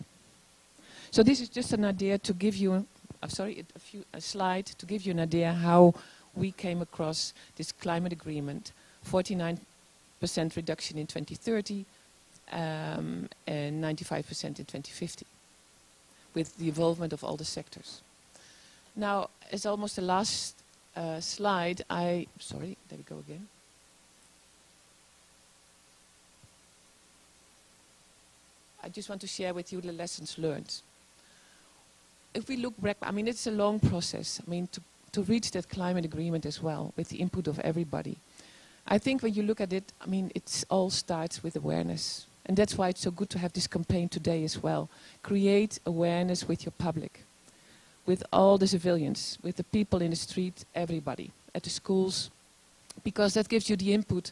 So this is just an idea to give you, a slide to give you an idea how we came across this climate agreement, 49% reduction in 2030 and 95% in 2050, with the involvement of all the sectors. Now, as almost the last slide, there we go again. I just want to share with you the lessons learned. If we look back, I mean, it's a long process. I mean, to reach that climate agreement as well, with the input of everybody. I think when you look at it, I mean, it all starts with awareness. And that's why it's so good to have this campaign today as well. Create awareness with your public, with all the civilians, with the people in the street, everybody, at the schools, because that gives you the input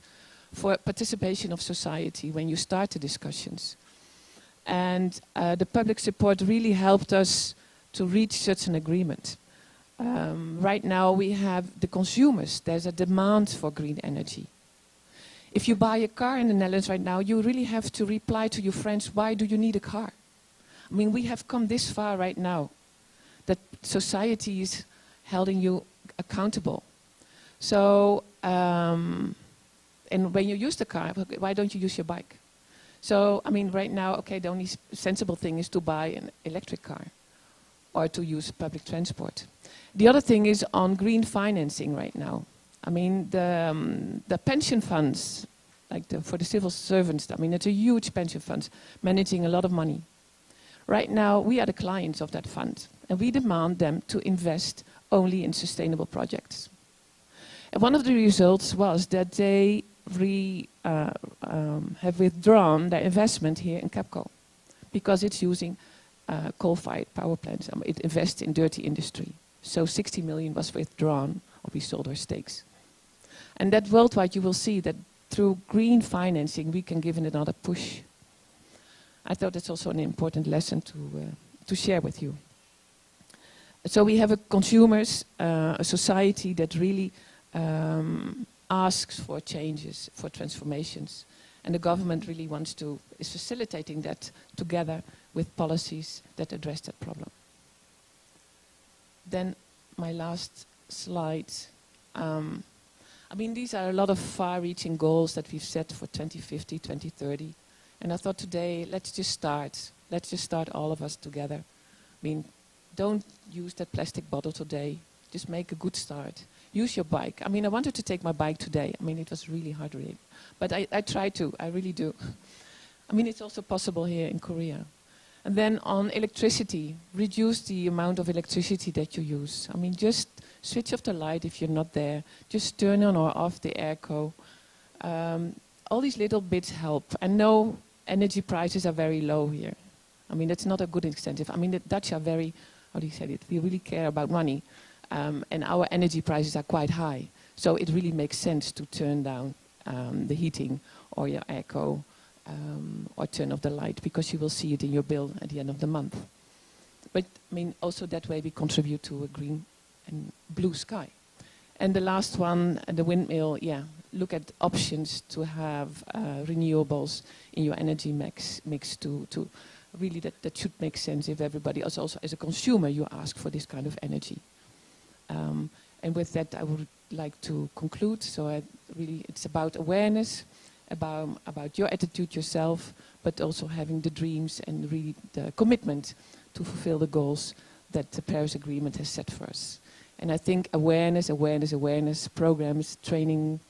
for participation of society when you start the discussions. And the public support really helped us to reach such an agreement. Right now we have the consumers. There's a demand for green energy. If you buy a car in the Netherlands right now, you really have to reply to your friends, why do you need a car? I mean, we have come this far right now, that society is holding you accountable. So, and when you use the car, why don't you use your bike? So, I mean, right now, okay, the only sensible thing is to buy an electric car or to use public transport. The other thing is on green financing right now. I mean, the pension funds, like for the civil servants, I mean, it's a huge pension fund managing a lot of money. Right now, we are the clients of that fund, and we demand them to invest only in sustainable projects. And one of the results was that they have withdrawn their investment here in Capco because it's using coal-fired power plants. It invests in dirty industry. So 60 million was withdrawn, or we sold our stakes. And that worldwide you will see that through green financing we can give it another push. I thought that's also an important lesson to share with you. So we have a consumers, a society that really asks for changes, for transformations. And the government really is facilitating that together with policies that address that problem. Then my last slide. I mean, these are a lot of far-reaching goals that we've set for 2050, 2030. And I thought today, let's just start. Let's just start all of us together. I mean, don't use that plastic bottle today. Just make a good start. Use your bike. I mean, I wanted to take my bike today. I mean, it was really hard, really. But I try to. I really do. I mean, it's also possible here in Korea. And then on electricity, reduce the amount of electricity that you use. I mean, just switch off the light if you're not there. Just turn on or off the airco. All these little bits help. And no, energy prices are very low here. I mean, that's not a good incentive. I mean, the Dutch are very, how do you say it? We really care about money. And our energy prices are quite high. So it really makes sense to turn down the heating or your airco. Or turn off the light, because you will see it in your bill at the end of the month. But I mean, also that way we contribute to a green and blue sky. And the last one, the windmill, yeah, look at options to have renewables in your energy mix to really that should make sense if everybody else, also as a consumer, you ask for this kind of energy. And with that, I would like to conclude. So it's about awareness, about your attitude yourself, but also having the dreams and really the commitment to fulfill the goals that the Paris Agreement has set for us. And I think awareness programs, training,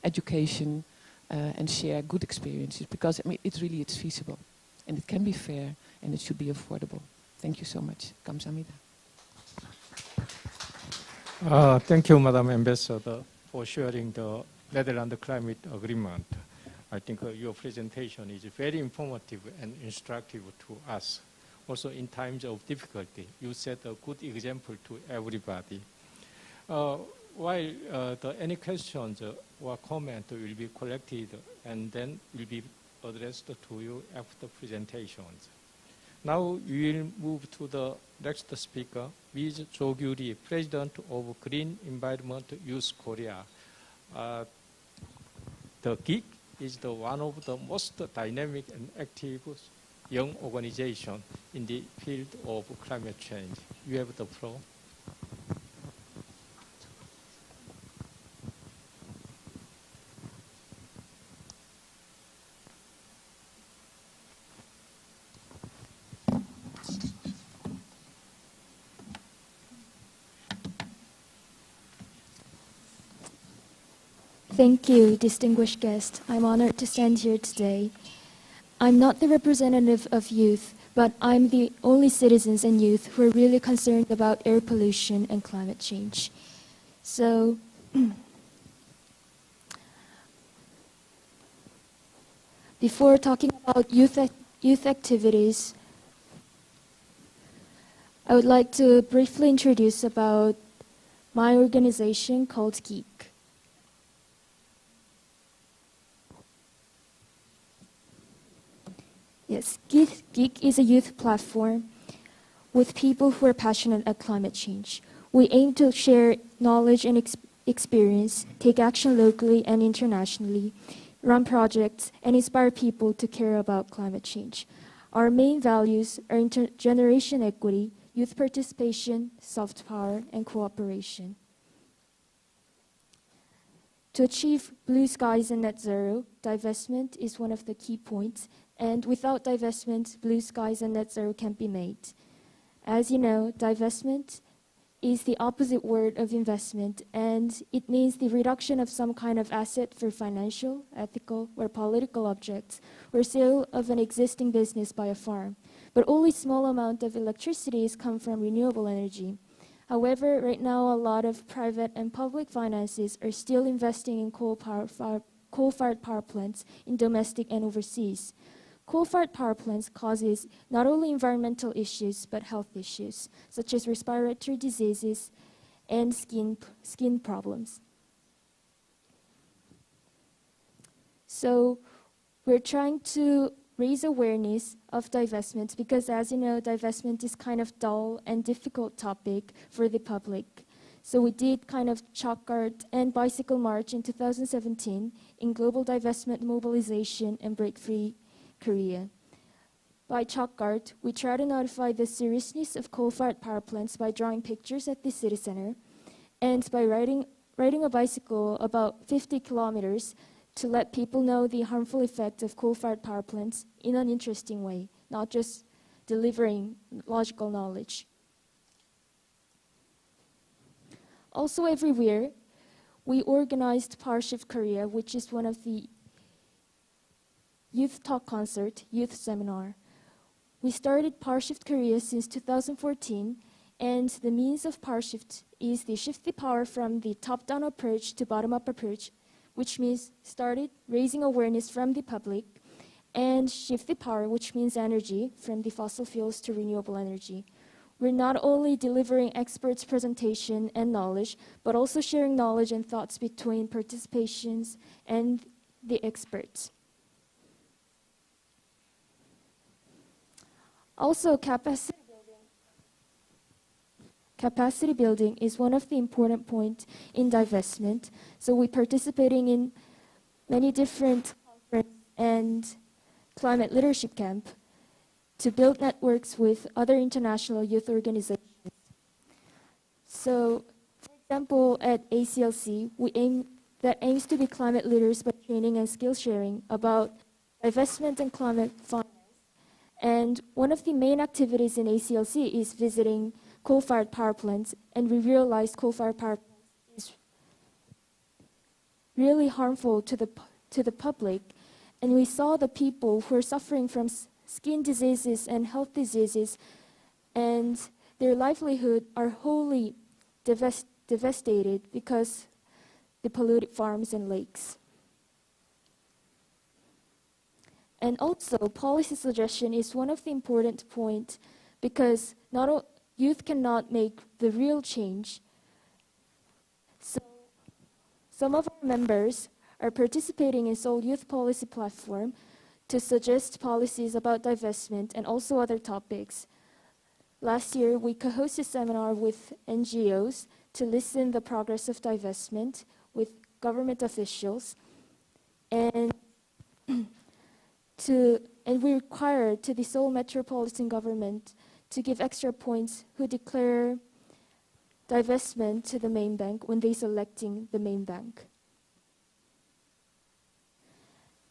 education, and share good experiences, because I mean, it's feasible, and it can be fair, and it should be affordable. Thank you so much. Kamsahamnida. Thank you, Madam Ambassador, for sharing the Netherlands Climate Agreement. I think your presentation is very informative and instructive to us. Also, in times of difficulty, you set a good example to everybody. While any questions or comments will be collected and then will be addressed to you after presentations. Now we will move to the next speaker, Ms. Jo-gyuri, President of Green Environment Youth Korea. The GGGI is one of the most dynamic and active young organizations in the field of climate change. You have the floor. Thank you, distinguished guest. I'm honored to stand here today. I'm not the representative of youth, but I'm the only citizens and youth who are really concerned about air pollution and climate change. So, before talking about youth activities, I would like to briefly introduce about my organization called GGGI. Yes, GGGI is a youth platform with people who are passionate about climate change. We aim to share knowledge and experience, take action locally and internationally, run projects, and inspire people to care about climate change. Our main values are intergeneration equity, youth participation, soft power, and cooperation. To achieve blue skies and net zero, divestment is one of the key points. And without divestment, blue skies and net zero can't be made. As you know, divestment is the opposite word of investment, and it means the reduction of some kind of asset for financial, ethical, or political objects, or sale of an existing business by a farm. But only small amount of electricity is come from renewable energy. However, right now, a lot of private and public finances are still investing in coal-fired power plants in domestic and overseas. Coal-fired power plants causes not only environmental issues, but health issues, such as respiratory diseases and skin problems. So we're trying to raise awareness of divestment because, as you know, divestment is kind of dull and difficult topic for the public. So we did kind of chalk art and bicycle march in 2017 in global divestment mobilization and break free Korea. By chalk art, we try to notify the seriousness of coal-fired power plants by drawing pictures at the city center and by riding a bicycle about 50 kilometers to let people know the harmful effect of coal-fired power plants in an interesting way, not just delivering logical knowledge. Also everywhere, we organized Power Shift Korea, which is one of the youth talk concert, youth seminar. We started Power Shift Korea since 2014, and the means of Power Shift is the shift the power from the top-down approach to bottom-up approach, which means started raising awareness from the public, and shift the power, which means energy, from the fossil fuels to renewable energy. We're not only delivering experts' presentation and knowledge, but also sharing knowledge and thoughts between participations and the experts. Also, capacity building is one of the important points in divestment. So we're participating in many different conferences and climate leadership camp to build networks with other international youth organizations. So, for example, at ACLC, we aim that aims to be climate leaders by training and skill sharing about divestment and climate finance. And one of the main activities in ACLC is visiting coal-fired power plants, and we realized coal-fired power plants is really harmful to the public. And we saw the people who are suffering from skin diseases and health diseases, and their livelihood are wholly devastated because the polluted farms and lakes. And also, policy suggestion is one of the important points because youth cannot make the real change. So some of our members are participating in Seoul Youth Policy Platform to suggest policies about divestment and also other topics. Last year, we co-hosted a seminar with NGOs to listen the progress of divestment with government officials, and we required to the Seoul Metropolitan Government to give extra points who declare divestment to the main bank when they selecting the main bank.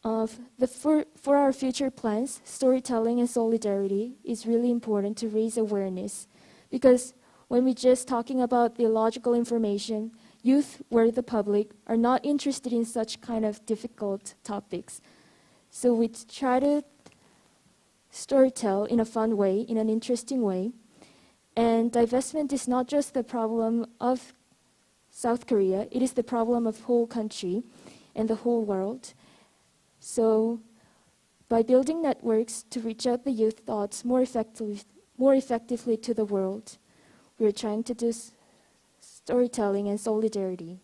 For our future plans, storytelling and solidarity is really important to raise awareness, because when we're just talking about the illogical information, youth or the public are not interested in such kind of difficult topics. So we try to storytell in a fun way, in an interesting way. And divestment is not just the problem of South Korea, it is the problem of whole country and the whole world. So by building networks to reach out the youth thoughts more effectively to the world, we're trying to do storytelling and solidarity.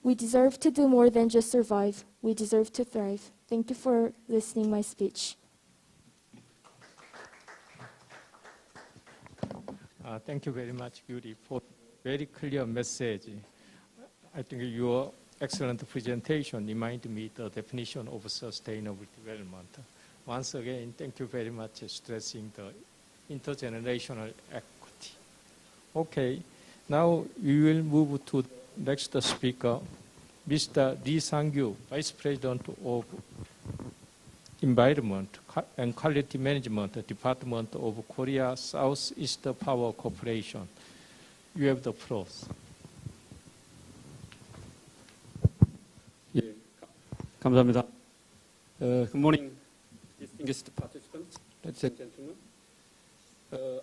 We deserve to do more than just survive. We deserve to thrive. Thank you for listening my speech. Thank you very much, Yuri, for very clear message. I think your excellent presentation reminded me the definition of sustainable development. Once again, thank you very much for stressing the intergenerational equity. Okay, now we will move to the next speaker, Mr. Lee Sang-gyu, Vice President of Environment and Quality Management Department of Korea Southeast Power Corporation. You have the floor. 예, 감사합니다. Good morning, distinguished participants, ladies and gentlemen.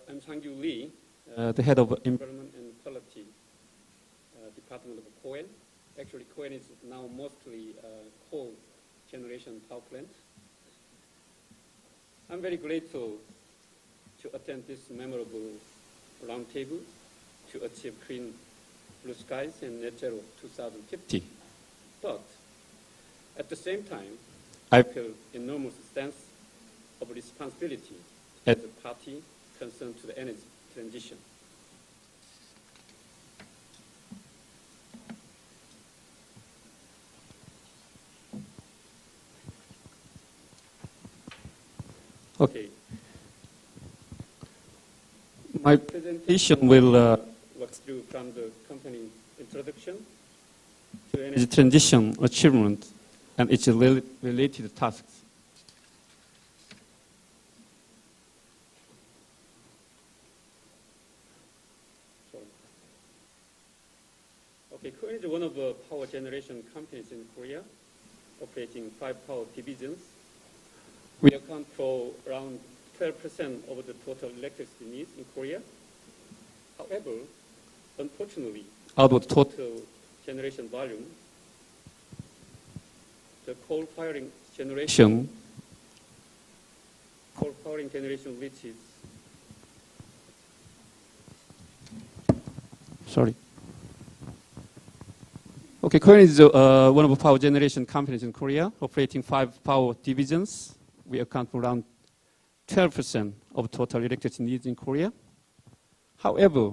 I'm Sang-gyu Lee, the head of Environment and Quality Department of Koen. Actually, Koen is now mostly coal generation power plant. I'm very grateful to attend this memorable roundtable to achieve clean blue skies and net zero 2050. But at the same time, I feel enormous sense of responsibility as a party concerned to the energy transition. Okay. My presentation will walk through from the company introduction to energy transition achievement and its related tasks. Okay, Koen is one of the power generation companies in Korea, operating 5 power divisions. We account for around 12% of the total electricity needs in Korea. However, unfortunately, out of the total generation volume, the coal-firing generation reaches. Sorry. Okay, Koen is one of the power generation companies in Korea, operating 5 power divisions. We account for around 12% of total electricity needs in Korea. However,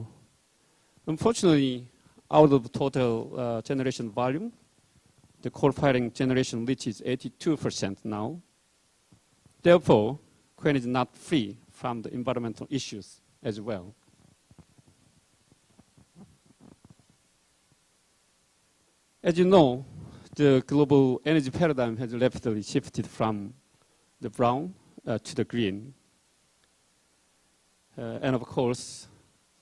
unfortunately, out of the total generation volume, the coal-firing generation reaches 82% now. Therefore, Koen is not free from the environmental issues as well. As you know, the global energy paradigm has rapidly shifted from the brown to the green. And of course,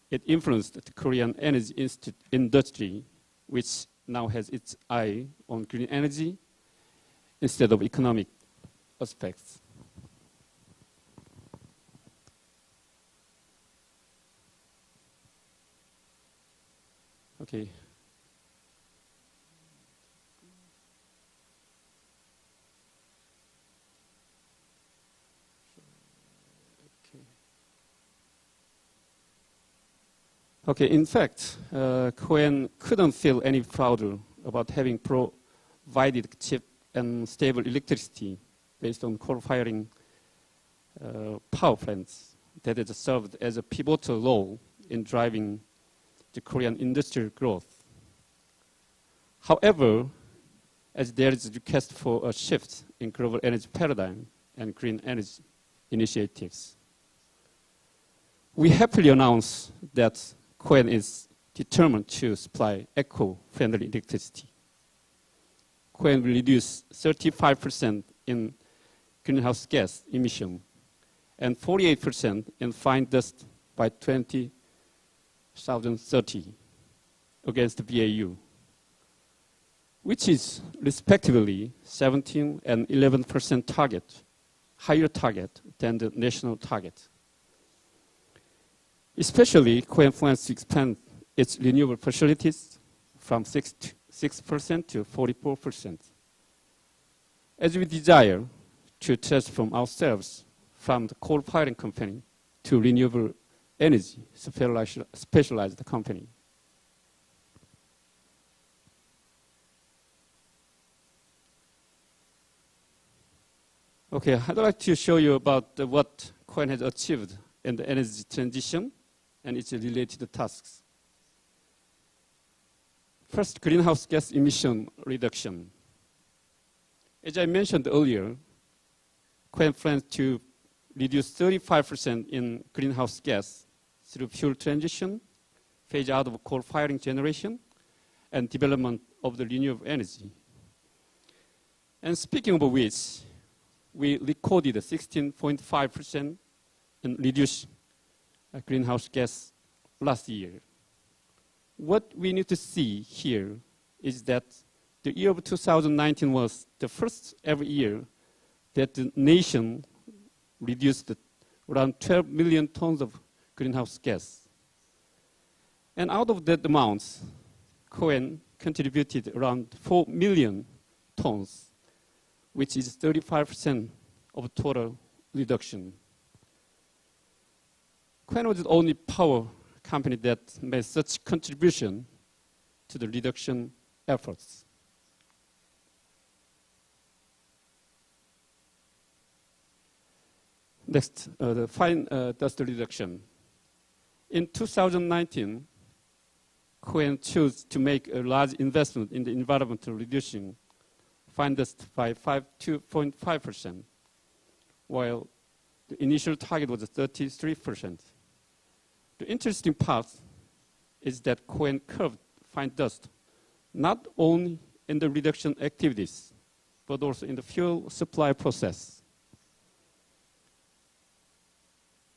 it influenced the Korean energy industry, which now has its eye on green energy instead of economic aspects. Okay. Okay, in fact, Korean couldn't feel any prouder about having provided cheap and stable electricity based on coal-firing power plants that has served as a pivotal role in driving the Korean industrial growth. However, as there is a request for a shift in global energy paradigm and green energy initiatives, we happily announce that Korea is determined to supply eco-friendly electricity. Korea will reduce 35% in greenhouse gas emission and 48% in fine dust by 2030 against the BAU, which is respectively 17 and 11% target, higher target than the national target. Especially, Korea plans to expand its renewable facilities from 6% to 44%. As we desire to transform ourselves from the coal-firing company to renewable energy specialized company. Okay, I'd like to show you about what Korea has achieved in the energy transition and its related tasks. First, greenhouse gas emission reduction. As I mentioned earlier, Korea plans to reduce 35% in greenhouse gas through fuel transition, phase out of coal-firing generation, and development of the renewable energy. And speaking of which, we recorded a 16.5% in reduced greenhouse gas last year. What we need to see here is that the year of 2019 was the first ever year that the nation reduced around 12 million tons of greenhouse gas. And out of that amount, Korea contributed around 4 million tons, which is 35% of total reduction. Korea was the only power company that made such contribution to the reduction efforts. Next, the fine dust reduction. In 2019, Korea chose to make a large investment in the environmental reducing fine dust by 2.5%, while the initial target was 33%. The interesting part is that Korea curbed fine dust not only in the reduction activities, but also in the fuel supply process.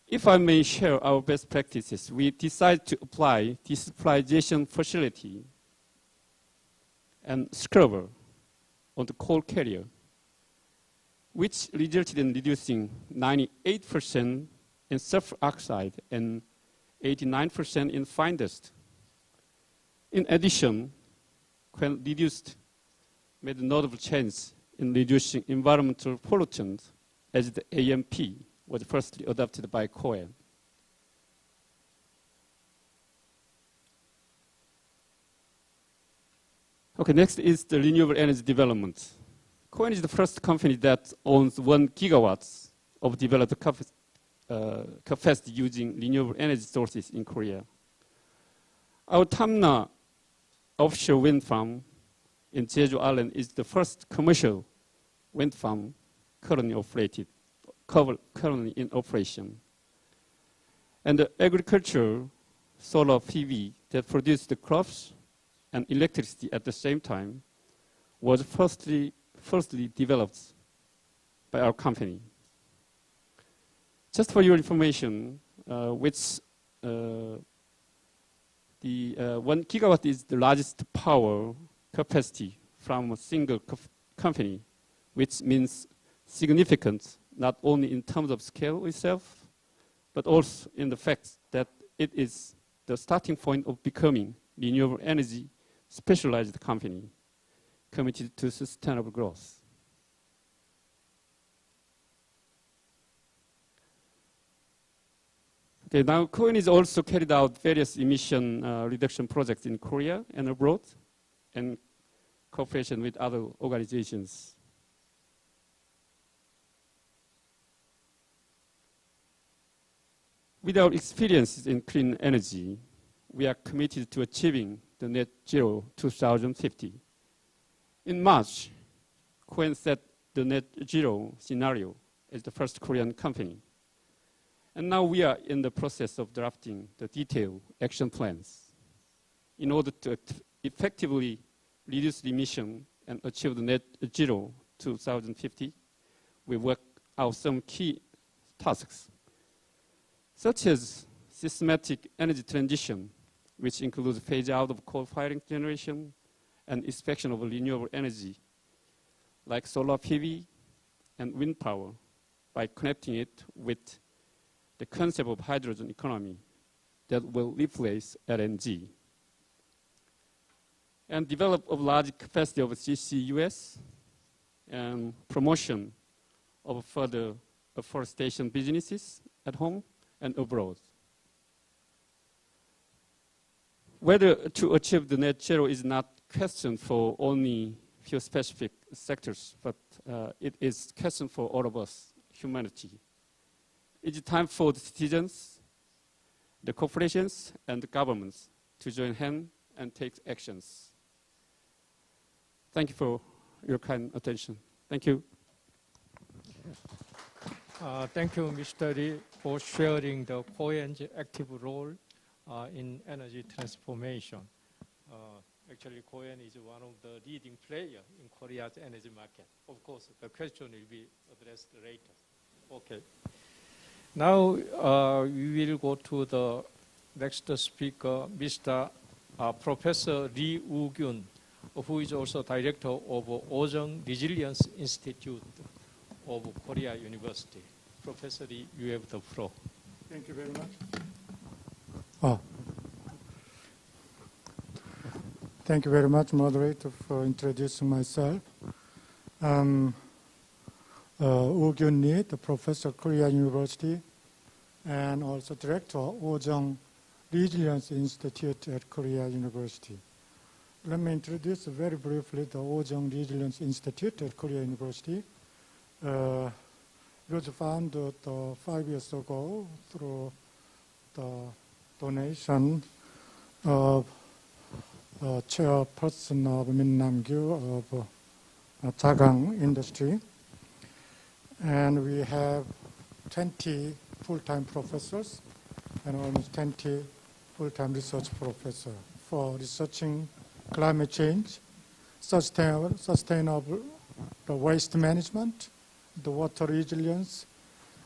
If I may share our best practices, we decided to apply desulfurization facility and scrubber on the coal carrier, which resulted in reducing 98% in sulfur oxide and 89% in fine dust. In addition, Korea made a notable change in reducing environmental pollutants as the AMP was firstly adopted by Korea. Okay, next is the renewable energy development. Korea is the first company that owns 1 gigawatt of developed capacity using renewable energy sources in Korea. Our Tamna offshore wind farm in Jeju Island is the first commercial wind farm currently in operation. And the agricultural solar PV that produce the crops and electricity at the same time was firstly developed by our company. Just for your information, the 1 gigawatt is the largest power capacity from a single company, which means significant not only in terms of scale itself, but also in the fact that it is the starting point of becoming renewable energy specialized company committed to sustainable growth. Okay, now KOEN has also carried out various emission reduction projects in Korea and abroad, in cooperation with other organizations. With our experiences in clean energy, we are committed to achieving the net zero 2050. In March, KOEN set the net zero scenario as the first Korean company. And now we are in the process of drafting the detailed action plans. In order to effectively reduce emission and achieve the net zero 2050, we work out some key tasks, such as systematic energy transition, which includes phase out of coal-firing generation and expansion of renewable energy, like solar PV and wind power, by connecting it with the concept of hydrogen economy that will replace LNG. And develop a large capacity of CCUS and promotion of further afforestation businesses at home and abroad. Whether to achieve the net zero is not a question for only few specific sectors, but it is a question for all of us, humanity. It's time for the citizens, the corporations, and the governments to join hands and take actions. Thank you for your kind attention. Thank you. Thank you, Mr. Lee, for sharing the KOEN's active role in energy transformation. Actually, KOEN is one of the leading players in Korea's energy market. Of course, the question will be addressed later. Okay. Now, we will go to the next speaker, Mr. Professor Lee Woo-kyun, who is also director of Ojung Resilience Institute of Korea University. Professor Lee, you have the floor. Thank you very much. Thank you very much, moderator, for introducing myself. Woo-kyun Lee, the professor at Korea University, and also director of Ojung Resilience Institute at Korea University. Let me introduce very briefly the Ojung Resilience Institute at Korea University. It was founded 5 years ago through the donation of Chairperson of Min Nam-gyu of Jagang Industry. And we have 20 full-time professors and almost 20 full-time research professors for researching climate change, sustainable the waste management, the water resilience,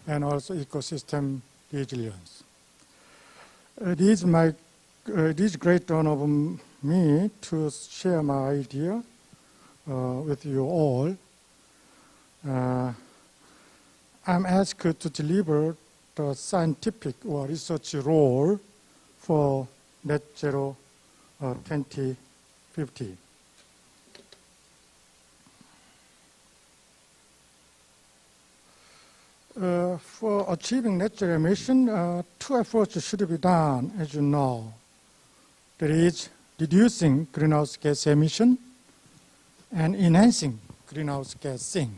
and also ecosystem resilience. It is great honor of me to share my idea with you all. I'm asked to deliver the scientific or research role for net zero 2050. For achieving net zero emission, 2 efforts should be done, as you know. There is reducing greenhouse gas emission and enhancing greenhouse gas sink.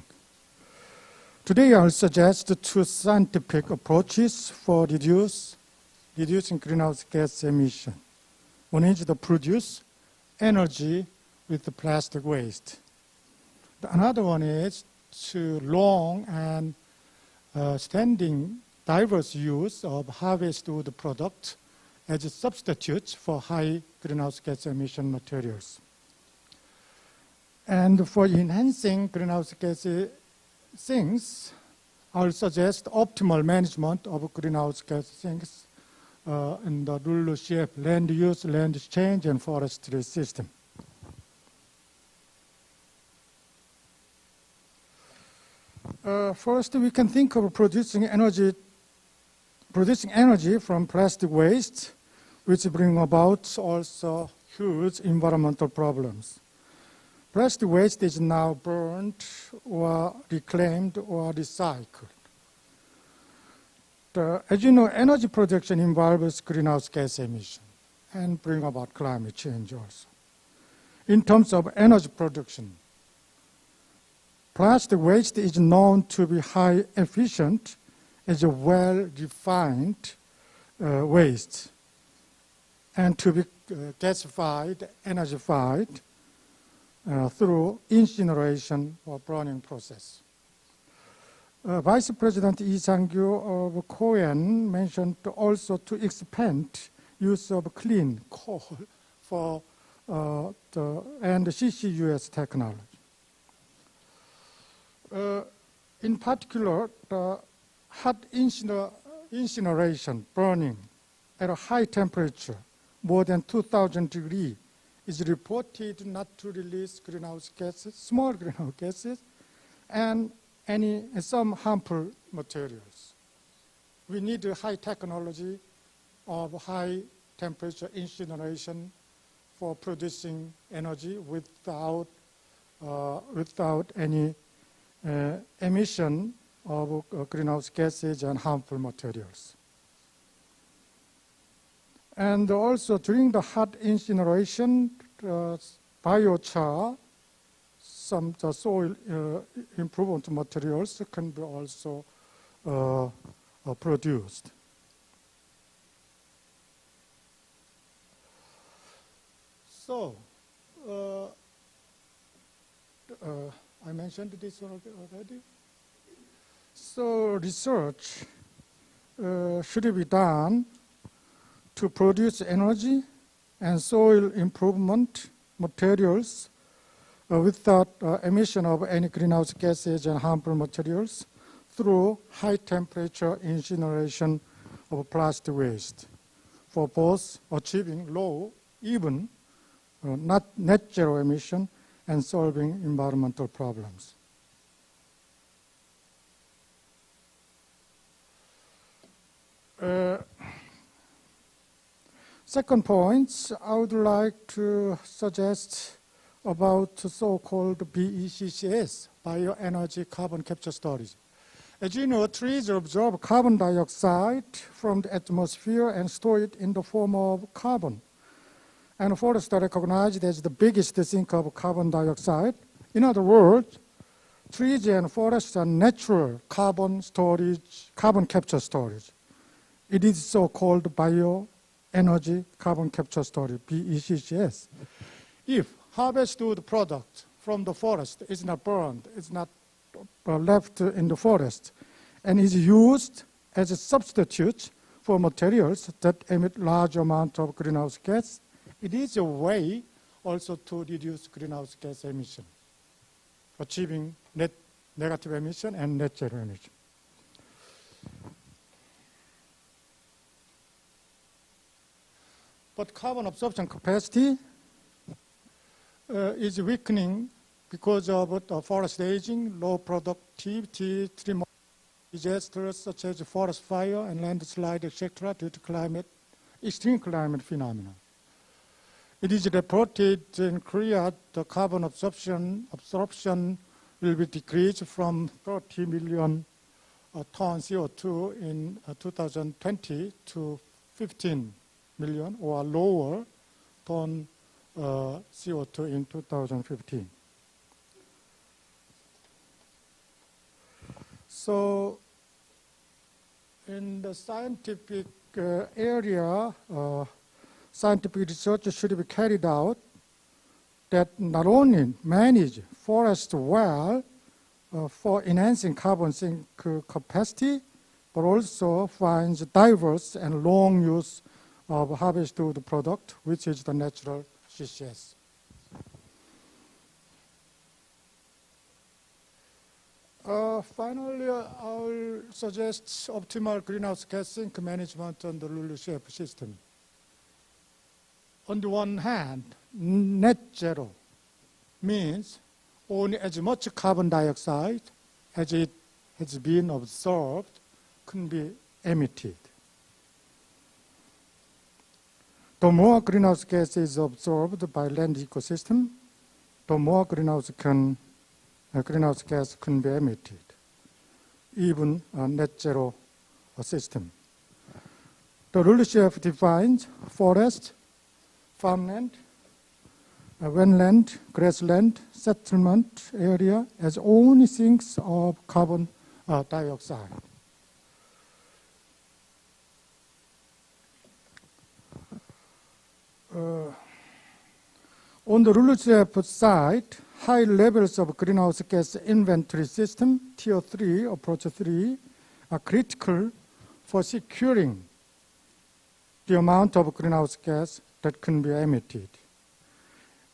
Today, I'll suggest 2 scientific approaches for reducing greenhouse gas emission. One is to produce energy with the plastic waste. Another one is to long and standing diverse use of harvest wood product as substitutes for high greenhouse gas emission materials. And for enhancing greenhouse gas sinks, I will suggest optimal management of greenhouse gas sinks in the LULUCF land use, land exchange, and forestry system. First, we can think of producing energy from plastic waste, which bring about also huge environmental problems. Plastic waste is now burned or reclaimed or recycled. As you know, energy production involves greenhouse gas emission and bring about climate change also. In terms of energy production, plastic waste is known to be high efficient as a well-defined waste and to be gasified, energified through incineration or burning process. Vice President Lee Sang-kyu of Korean mentioned also to expand use of clean coal for and CCUS technology. In particular, the hot incineration burning at a high temperature, more than 2,000 degrees, is reported not to release greenhouse gases, small greenhouse gases, and some harmful materials. We need a high technology of high temperature incineration for producing energy without any emission of greenhouse gases and harmful materials. And also during the hot incineration, biochar, some soil improvement materials can be also produced. So, I mentioned this already. So research should be done to produce energy and soil improvement materials without emission of any greenhouse gases and harmful materials through high temperature incineration of plastic waste for both achieving low, even not net zero emission and solving environmental problems. Second point, I would like to suggest about so-called BECCS, Bioenergy Carbon Capture Storage. As you know, trees absorb carbon dioxide from the atmosphere and store it in the form of carbon. And forests are recognized as the biggest sink of carbon dioxide. In other words, trees and forests are natural carbon capture storage. It is so-called Bioenergy Carbon Capture Storage, BECCS. If harvested product from the forest is not burned, it's not left in the forest, and is used as a substitute for materials that emit large amount of greenhouse gas, it is a way also to reduce greenhouse gas emission, achieving net negative emission and net zero emission. But carbon absorption capacity is weakening because of forest aging, low productivity, disasters such as forest fire and landslide, etc., due to extreme climate phenomena. It is reported in Korea the carbon absorption will be decreased from 30 million ton CO2 in 2020 to 15 million or lower ton CO2 in 2015. So in the scientific area, scientific research should be carried out that not only manage forest well for enhancing carbon sink capacity, but also finds diverse and long use of harvest wood product, which is the natural CCS. Finally, I'll suggest optimal greenhouse gas sink management on the LULUCF system. On the one hand, net zero means only as much carbon dioxide as it has been absorbed can be emitted. The more greenhouse gas is absorbed by land ecosystem, the more greenhouse gas can be emitted, even a net zero system. The LULUCF defines forest, farmland, wetland, grassland, settlement area as only sinks of carbon dioxide. On the LULUCF side, high levels of greenhouse gas inventory system, Tier 3, Approach 3, are critical for securing the amount of greenhouse gas that can be emitted.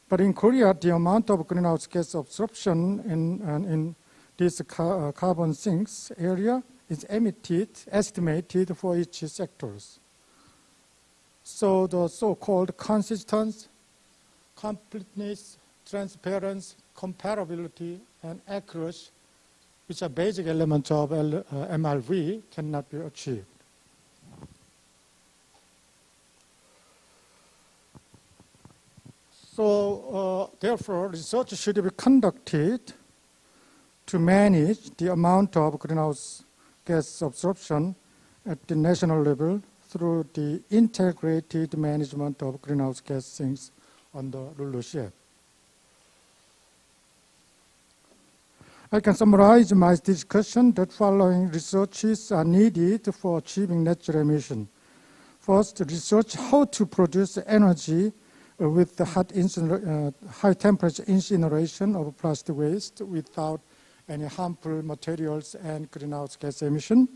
But in Korea, the amount of greenhouse gas absorption in this carbon sinks area is estimated for each sectors. So the so-called consistency, completeness, transparency, comparability, and accuracy, which are basic elements of MRV, cannot be achieved. So, therefore, research should be conducted to manage the amount of greenhouse gas absorption at the national level through the integrated management of greenhouse gas sinks on the LULUCF. I can summarize my discussion that following researches are needed for achieving net zero emission. First, research how to produce energy with the high temperature incineration of plastic waste without any harmful materials and greenhouse gas emission.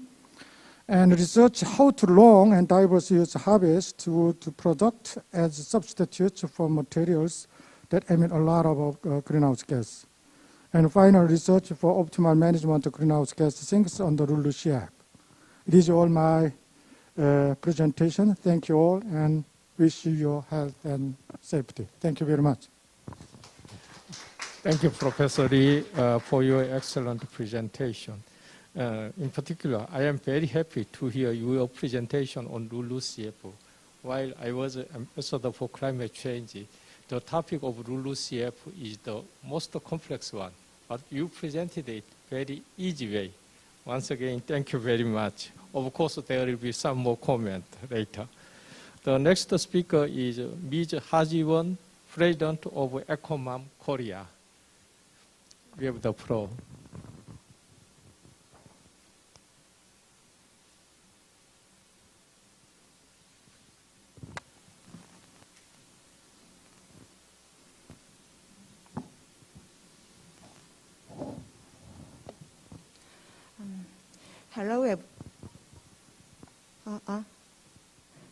And research how to long and diverse use harvest wood product as substitutes for materials that emit a lot of greenhouse gas. And final research for optimal management of greenhouse gas sinks on the LULUCF. It is all my presentation. Thank you all, and wish you your health and safety. Thank you very much. Thank you, Professor Lee, for your excellent presentation. In particular, I am very happy to hear your presentation on LULUCF. While I was ambassador for climate change, the topic of LULUCF is the most complex one, but you presented it very easy way. Once again, thank you very much. Of course, there will be some more comment later. The next speaker is Ms. Ha-ji-won, President of EcoMom Korea. We have the floor.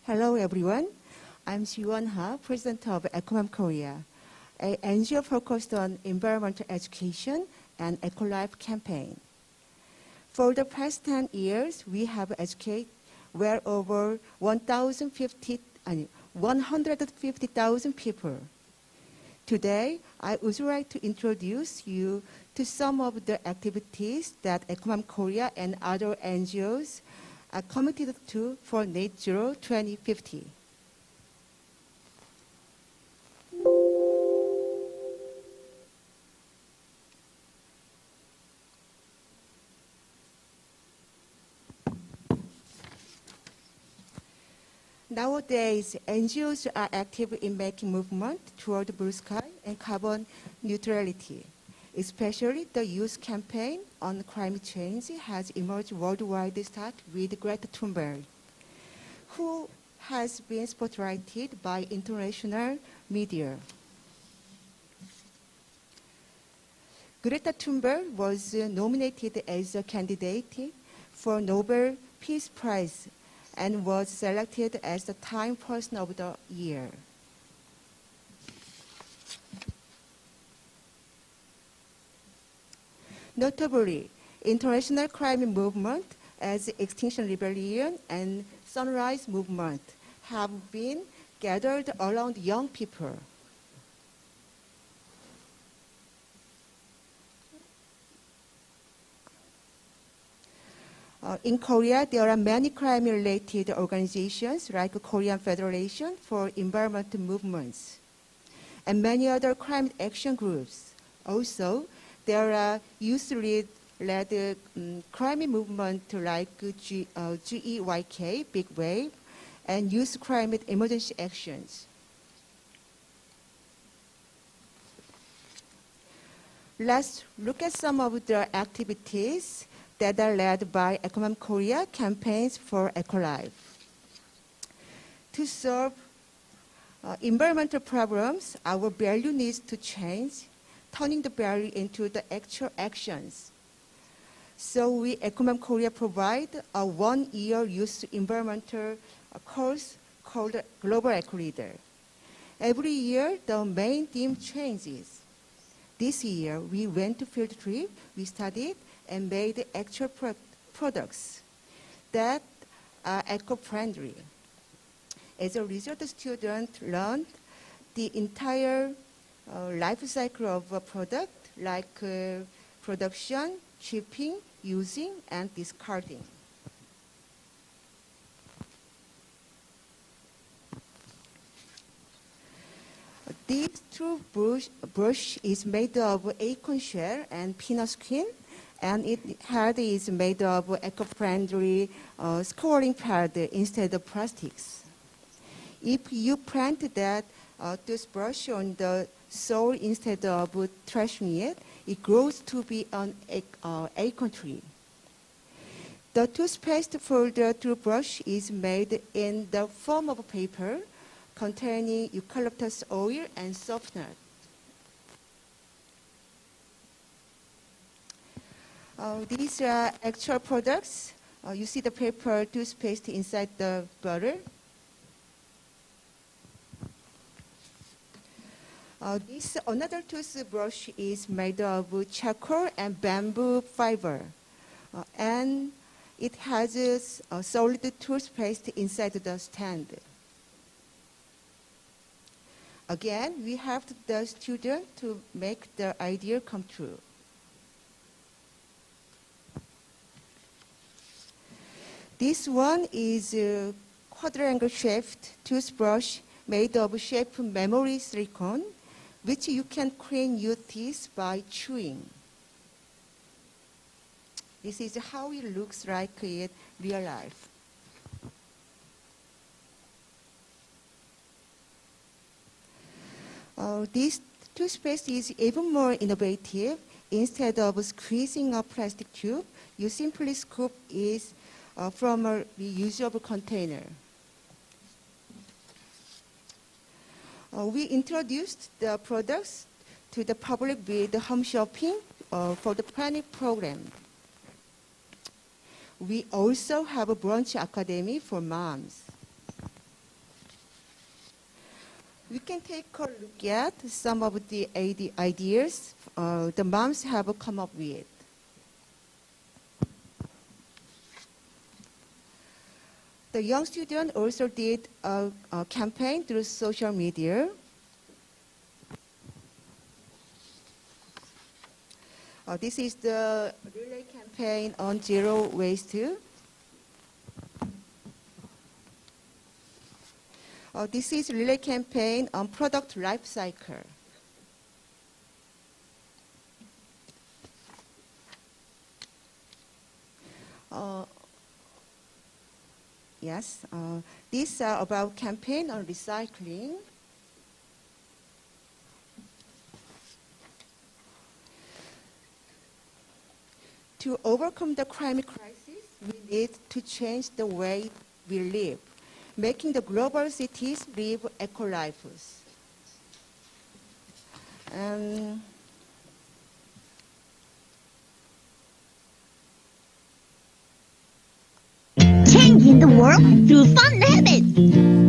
Hello, everyone. I'm Ji-won Ha, President of EcoMom Korea, an NGO focused on environmental education and eco-life campaign. For the past 10 years, we have educated well over 150,000 people. Today, I would like to introduce you to some of the activities that EcoMom Korea and other NGOs are committed to for Net Zero 2050. Nowadays, NGOs are active in making movement toward blue sky and carbon neutrality. Especially the youth campaign on climate change has emerged worldwide, start with Greta Thunberg, who has been spotlighted by international media. Greta Thunberg was nominated as a candidate for Nobel Peace Prize and was selected as the Time Person of the Year. Notably, international crime movement as Extinction Rebellion and Sunrise Movement have been gathered around young people. In Korea, there are many crime-related organizations like Korean Federation for Environmental Movements and many other crime action groups. Also, there are youth-led crime movements like GEYK, Big Wave, and Youth Crime Emergency Actions. Let's look at some of the activities that are led by Ecomam Korea campaigns for EcoLife. To solve environmental problems, our value needs to change, turning the value into the actual actions. So we, Ecomam Korea, provide a one-year youth environmental course called Global Eco Leader. Every year, the main theme changes. This year, we went to field trip, we studied, and made actual products that are eco-friendly. As a result, the students learned the entire life cycle of a product, like production, shipping, using, and discarding. This toothbrush is made of acorn shell and peanut skin, and its head is made of eco-friendly scouring pad instead of plastics. If you plant that toothbrush on the soil instead of trashing it, it grows to be an acorn tree. The toothpaste for the toothbrush is made in the form of paper containing eucalyptus oil and softener. These are actual products. You see the paper toothpaste inside the bottle. This another toothbrush is made of charcoal and bamboo fiber, and it has a solid toothpaste inside the stand. Again, we helped the student to make the idea come true. This one is a quadrangle-shaped toothbrush made of shape memory silicone, which you can clean your teeth by chewing. This is how it looks like in real life. This toothpaste is even more innovative. Instead of squeezing a plastic tube, you simply scoop it from a reusable container. We introduced the products to the public with home shopping for the planning program. We also have a brunch academy for moms. We can take a look at some of the ideas the moms have come up with. The young student also did a campaign through social media. This is the relay campaign on zero waste. This is relay campaign on product life cycle. Yes, these are about campaign on recycling. To overcome the climate crisis, we need to change the way we live, making the global cities live eco-lives. Changing the world world through fun habits.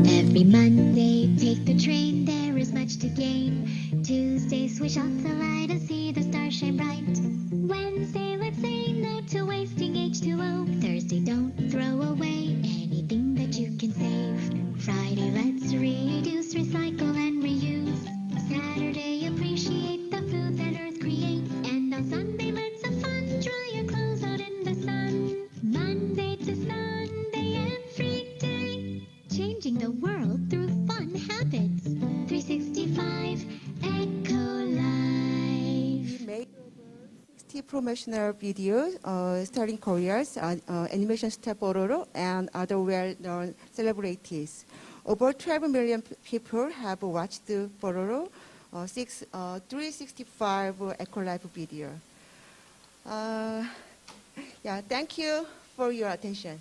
Every Monday, take the train, there is much to gain. Tuesday, switch off the light and see the stars shine bright. Wednesday, let's say no to wasting H2O. Thursday, don't throw away anything that you can save. Friday, let's reduce, recycle, and reuse. Saturday, appreciate the food that Earth creates. And on Sunday, let's have fun, dry your clothes out in the sun. Monday to Sunday, every day, changing the world through fun habits. 365 Eco-Life. We made over 60 promotional videos starring Korea's animation star Bororo and other well-known celebrities. Over 12 million people have watched Bororo 365 Eco-Life video. Yeah, thank you for your attention.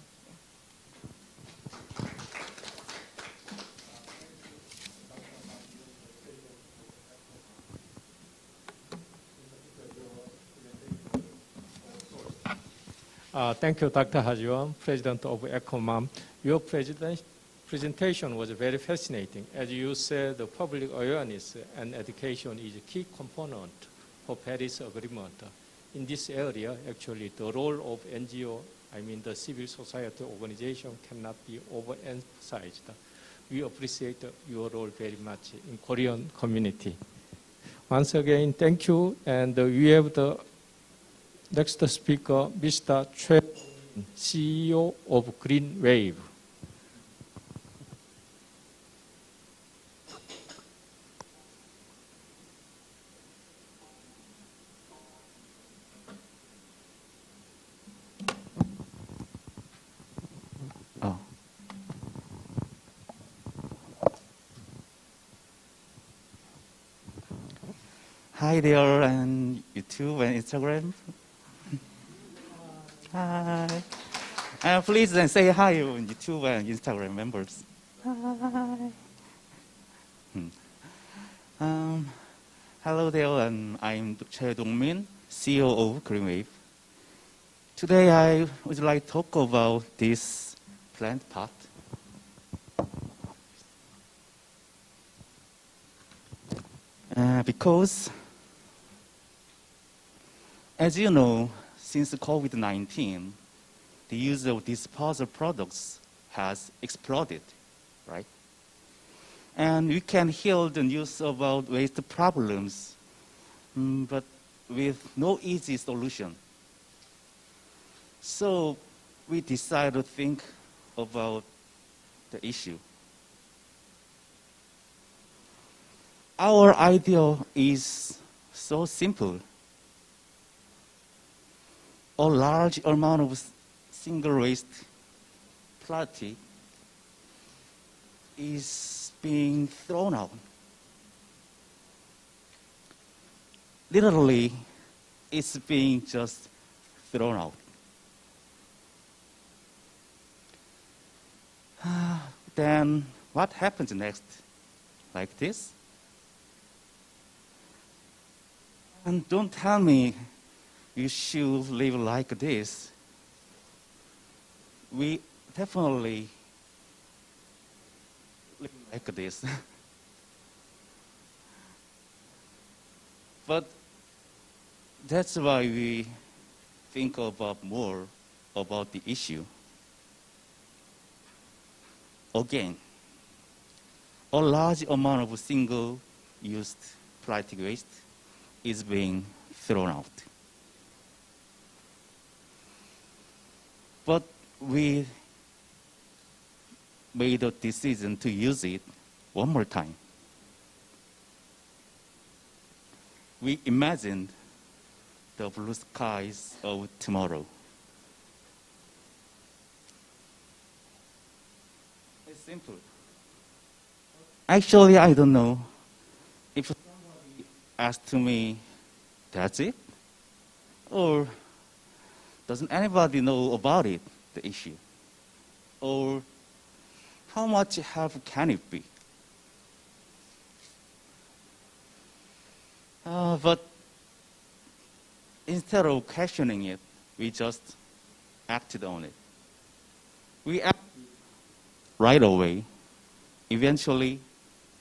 Thank you, Dr. Hajiwon, President of EcoMom. Your presentation was very fascinating. As you said, the public awareness and education is a key component for Paris Agreement. In this area, actually, the role of NGO, the civil society organization, cannot be overemphasized. We appreciate your role very much in Korean community. Once again, thank you, and we have the next speaker, Mr. Choi, CEO of Green Wave. Hi there on YouTube and Instagram. Hi. Please say hi on YouTube and Instagram members. Hi. Hello there, and I'm Choi Dong-min, CEO of Greenwave. Today I would like to talk about this plant part. Because, as you know, since COVID-19, the use of disposable products has exploded, right? And we can hear the news about waste problems, but with no easy solution. So we decided to think about the issue. Our idea is so simple. A large amount of single waste plastic is being thrown out. Literally, it's being just thrown out. Then what happens next? Like this? And don't tell me you should live like this. We definitely live like this. But that's why we think about more about the issue. Again, a large amount of single-use plastic waste is being thrown out. But we made a decision to use it one more time. We imagined the blue skies of tomorrow. It's simple. Actually, I don't know. If somebody asked me, that's it? Or doesn't anybody know about it, the issue? Or how much help can it be? But instead of questioning it, we just acted on it. We acted right away. Eventually,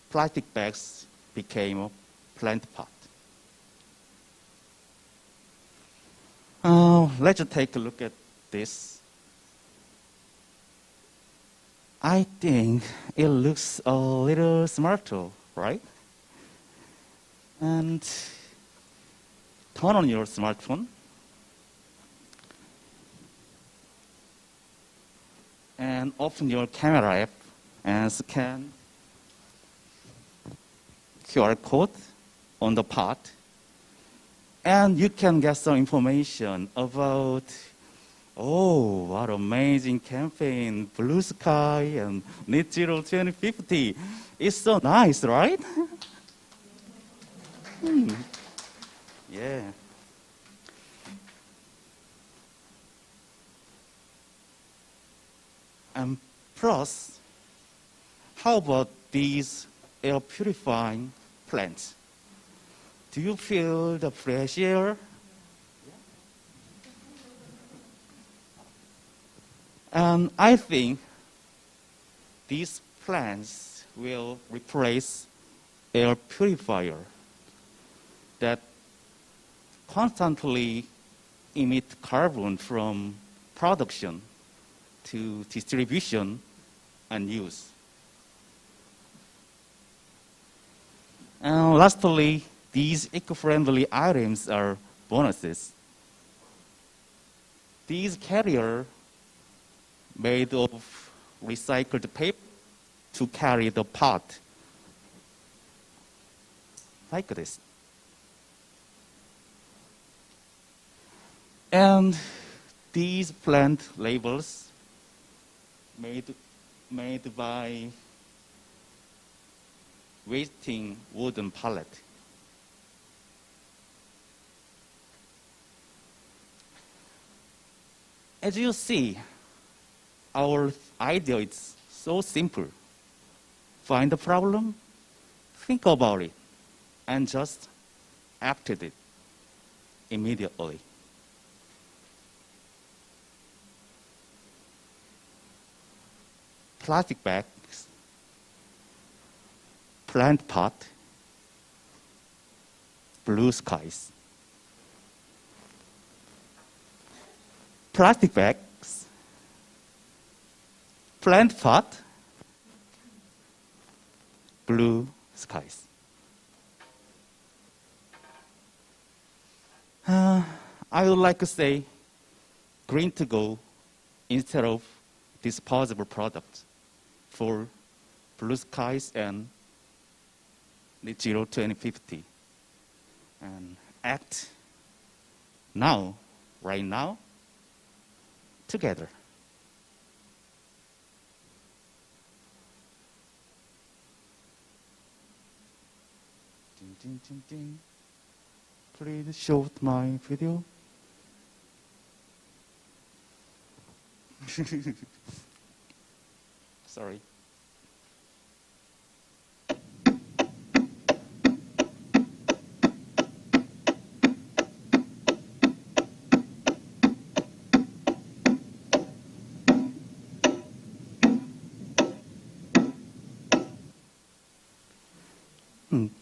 plastic bags became a plant pot. Let's take a look at this. I think it looks a little smarter, right? And turn on your smartphone. And open your camera app and scan QR code on the pot. And you can get some information about, oh, what amazing campaign, Blue Sky and Net Zero 2050. It's so nice, right? Yeah. And plus, how about these air purifying plants? Do you feel the fresh air? And I think these plants will replace air purifier that constantly emit carbon from production to distribution and use. And lastly, these eco-friendly items are bonuses. These carriers made of recycled paper to carry the pot like this. And these plant labels made by wasting wooden pallet. As you see, our idea is so simple. Find the problem, think about it, and just act it immediately. Plastic bags, plant pot, blue skies. Plastic bags, plant pot, blue skies. I would like to say green to go instead of disposable products for blue skies and Net Zero 2050. And act now, right now, together. Ding, ding, ding, ding. Please show my video. Sorry.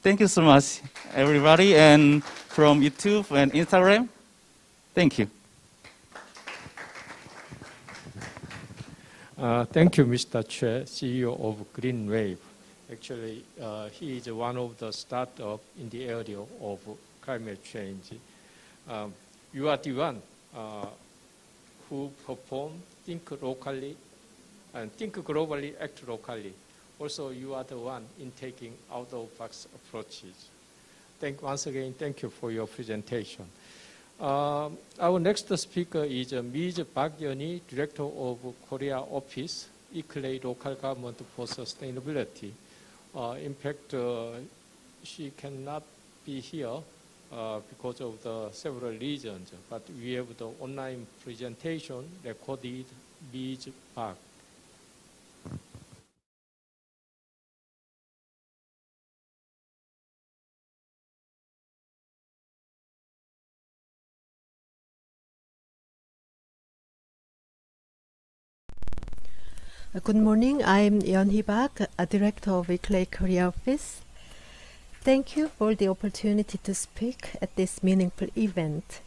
Thank you so much, everybody, and from YouTube and Instagram. Thank you. Thank you, Mr. Choi, CEO of Green Wave. Actually, he is one of the startups in the area of climate change. You are the one who perform, think locally, and think globally, act locally. Also, you are the one in taking out-of-box approaches. Once again, thank you for your presentation. Our next speaker is Ms. Park Yeon-hee, Director of Korea Office, Equally Local Government for Sustainability. In fact, she cannot be here because of the several reasons, but we have the online presentation recorded. Ms. Park. Good morning. I'm Yeon-hee Park, Director of ICLEI Korea Office. Thank you for the opportunity to speak at this meaningful event.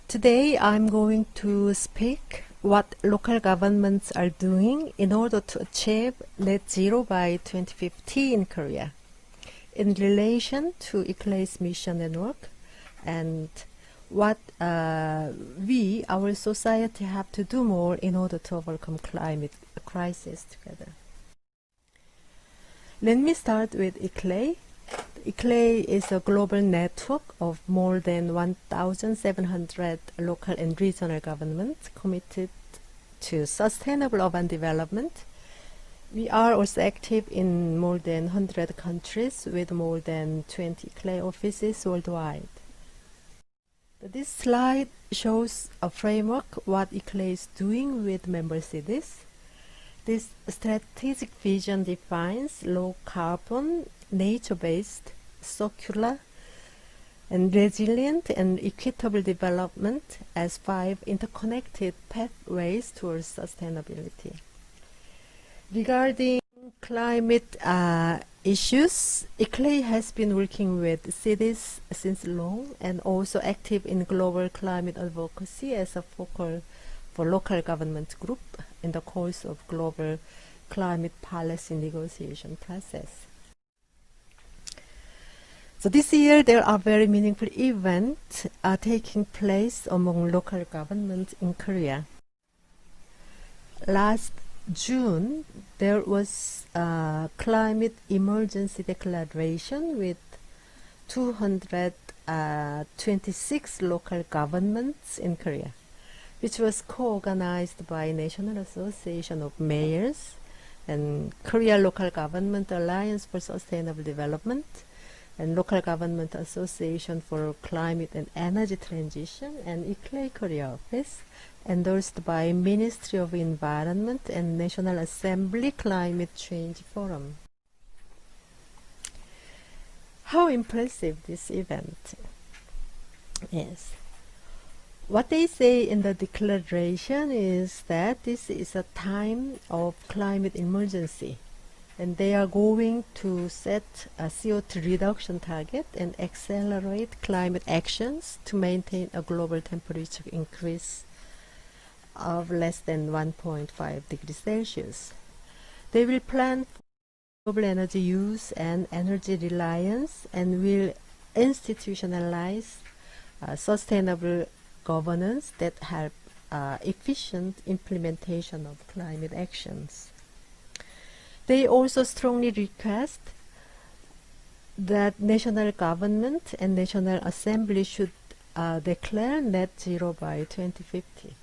Today I'm going to speak what local governments are doing in order to achieve net zero by 2050 in Korea in relation to ICLEI's mission and work, and what our society have to do more in order to overcome climate crisis together. Let me start with ICLEI. ICLEI is a global network of more than 1,700 local and regional governments committed to sustainable urban development. We are also active in more than 100 countries with more than 20 ICLEI offices worldwide. This slide shows a framework what ICLEI is doing with member cities. This strategic vision defines low carbon, nature-based, circular, and resilient and equitable development as 5 interconnected pathways towards sustainability. Regarding climate issues, ICLEI has been working with cities since long and also active in global climate advocacy as a focal for local government group in the course of global climate policy negotiation process. So this year there are very meaningful events taking place among local governments in Korea. Last June, there was a climate emergency declaration with 226 local governments in Korea, which was co-organized by National Association of Mayors and Korea Local Government Alliance for Sustainable Development and Local Government Association for Climate and Energy Transition and ICLEI Korea Office, endorsed by Ministry of Environment and National Assembly Climate Change Forum. How impressive this event is. What they say in the declaration is that this is a time of climate emergency, and they are going to set a CO2 reduction target and accelerate climate actions to maintain a global temperature increase of less than 1.5 degrees Celsius. They will plan for global energy use and energy reliance and will institutionalize sustainable governance that help efficient implementation of climate actions. They also strongly request that national government and National Assembly should declare net zero by 2050.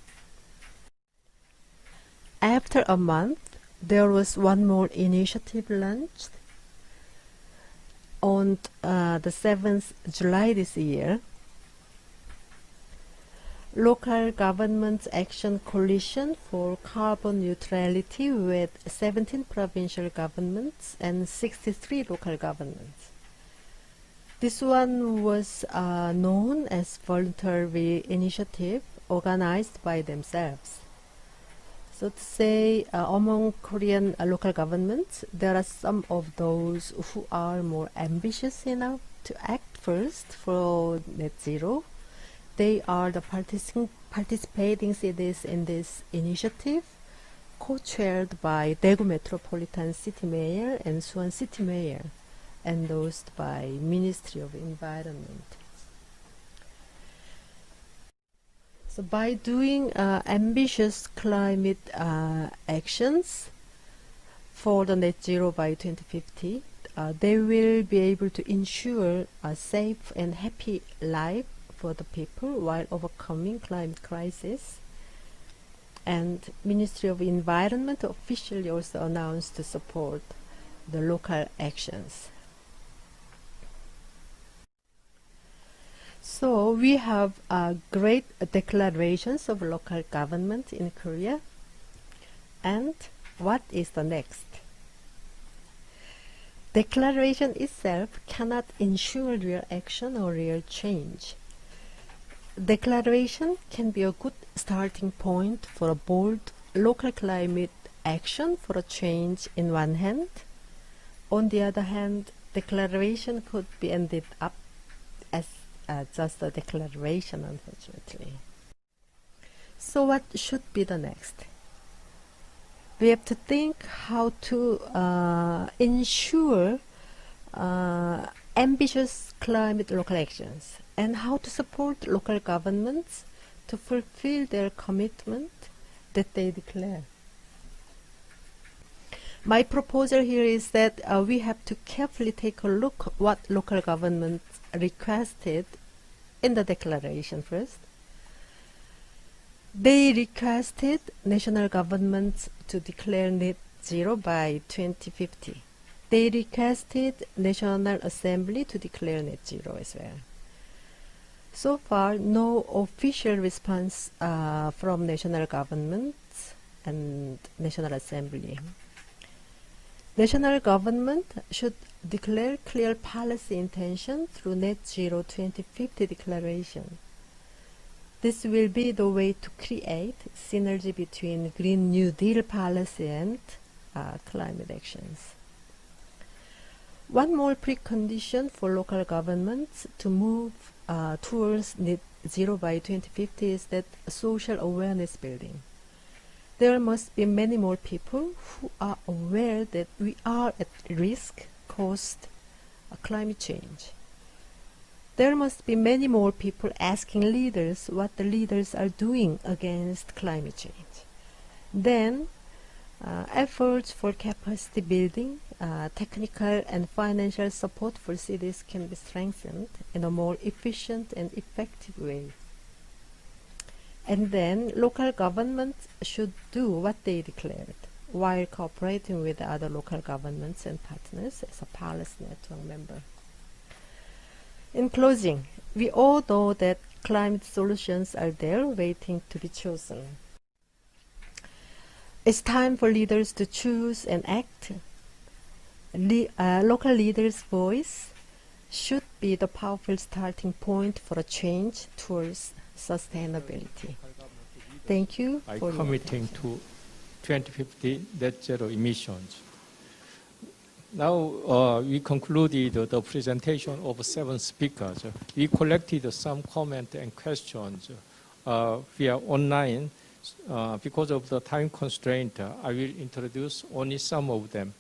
After a month, there was one more initiative launched on the 7th July this year. Local Governments Action Coalition for Carbon Neutrality with 17 provincial governments and 63 local governments. This one was known as voluntary initiative organized by themselves. So to say, among Korean local governments, there are some of those who are more ambitious enough to act first for net zero. They are the participating cities in this initiative, co-chaired by Daegu Metropolitan City Mayor and Suwon City Mayor, endorsed by Ministry of Environment. So by doing ambitious climate actions for the net zero by 2050, they will be able to ensure a safe and happy life for the people while overcoming climate crisis. And Ministry of Environment officially also announced to support the local actions. So we have great declarations of local government in Korea. And what is the next? Declaration itself cannot ensure real action or real change. Declaration can be a good starting point for a bold local climate action for a change in one hand. On the other hand, declaration could be ended up as just a declaration, unfortunately. So what should be the next? We have to think how to ensure ambitious climate local actions and how to support local governments to fulfill their commitment that they declare. My proposal here is that we have to carefully take a look what local governments requested in the declaration first. They requested national governments to declare net zero by 2050. They requested National Assembly to declare net zero as well. So far, no official response from national governments and National Assembly. National government should declare clear policy intention through Net Zero 2050 declaration. This will be the way to create synergy between Green New Deal policy and climate actions. One more precondition for local governments to move towards net zero by 2050 is that social awareness building. There must be many more people who are aware that we are at risk caused climate change. There must be many more people asking leaders what the leaders are doing against climate change. Then efforts for capacity building, technical and financial support for cities can be strengthened in a more efficient and effective way. And then local governments should do what they declared while cooperating with other local governments and partners as a policy network member. In closing, we all know that climate solutions are there waiting to be chosen. It's time for leaders to choose and act. Local leaders' voice should be the powerful starting point for a change towards sustainability. Thank you for committing to 2050 net zero emissions. Now we concluded the presentation of 7 speakers. We collected some comments and questions via online. Because of the time constraint, I will introduce only some of them.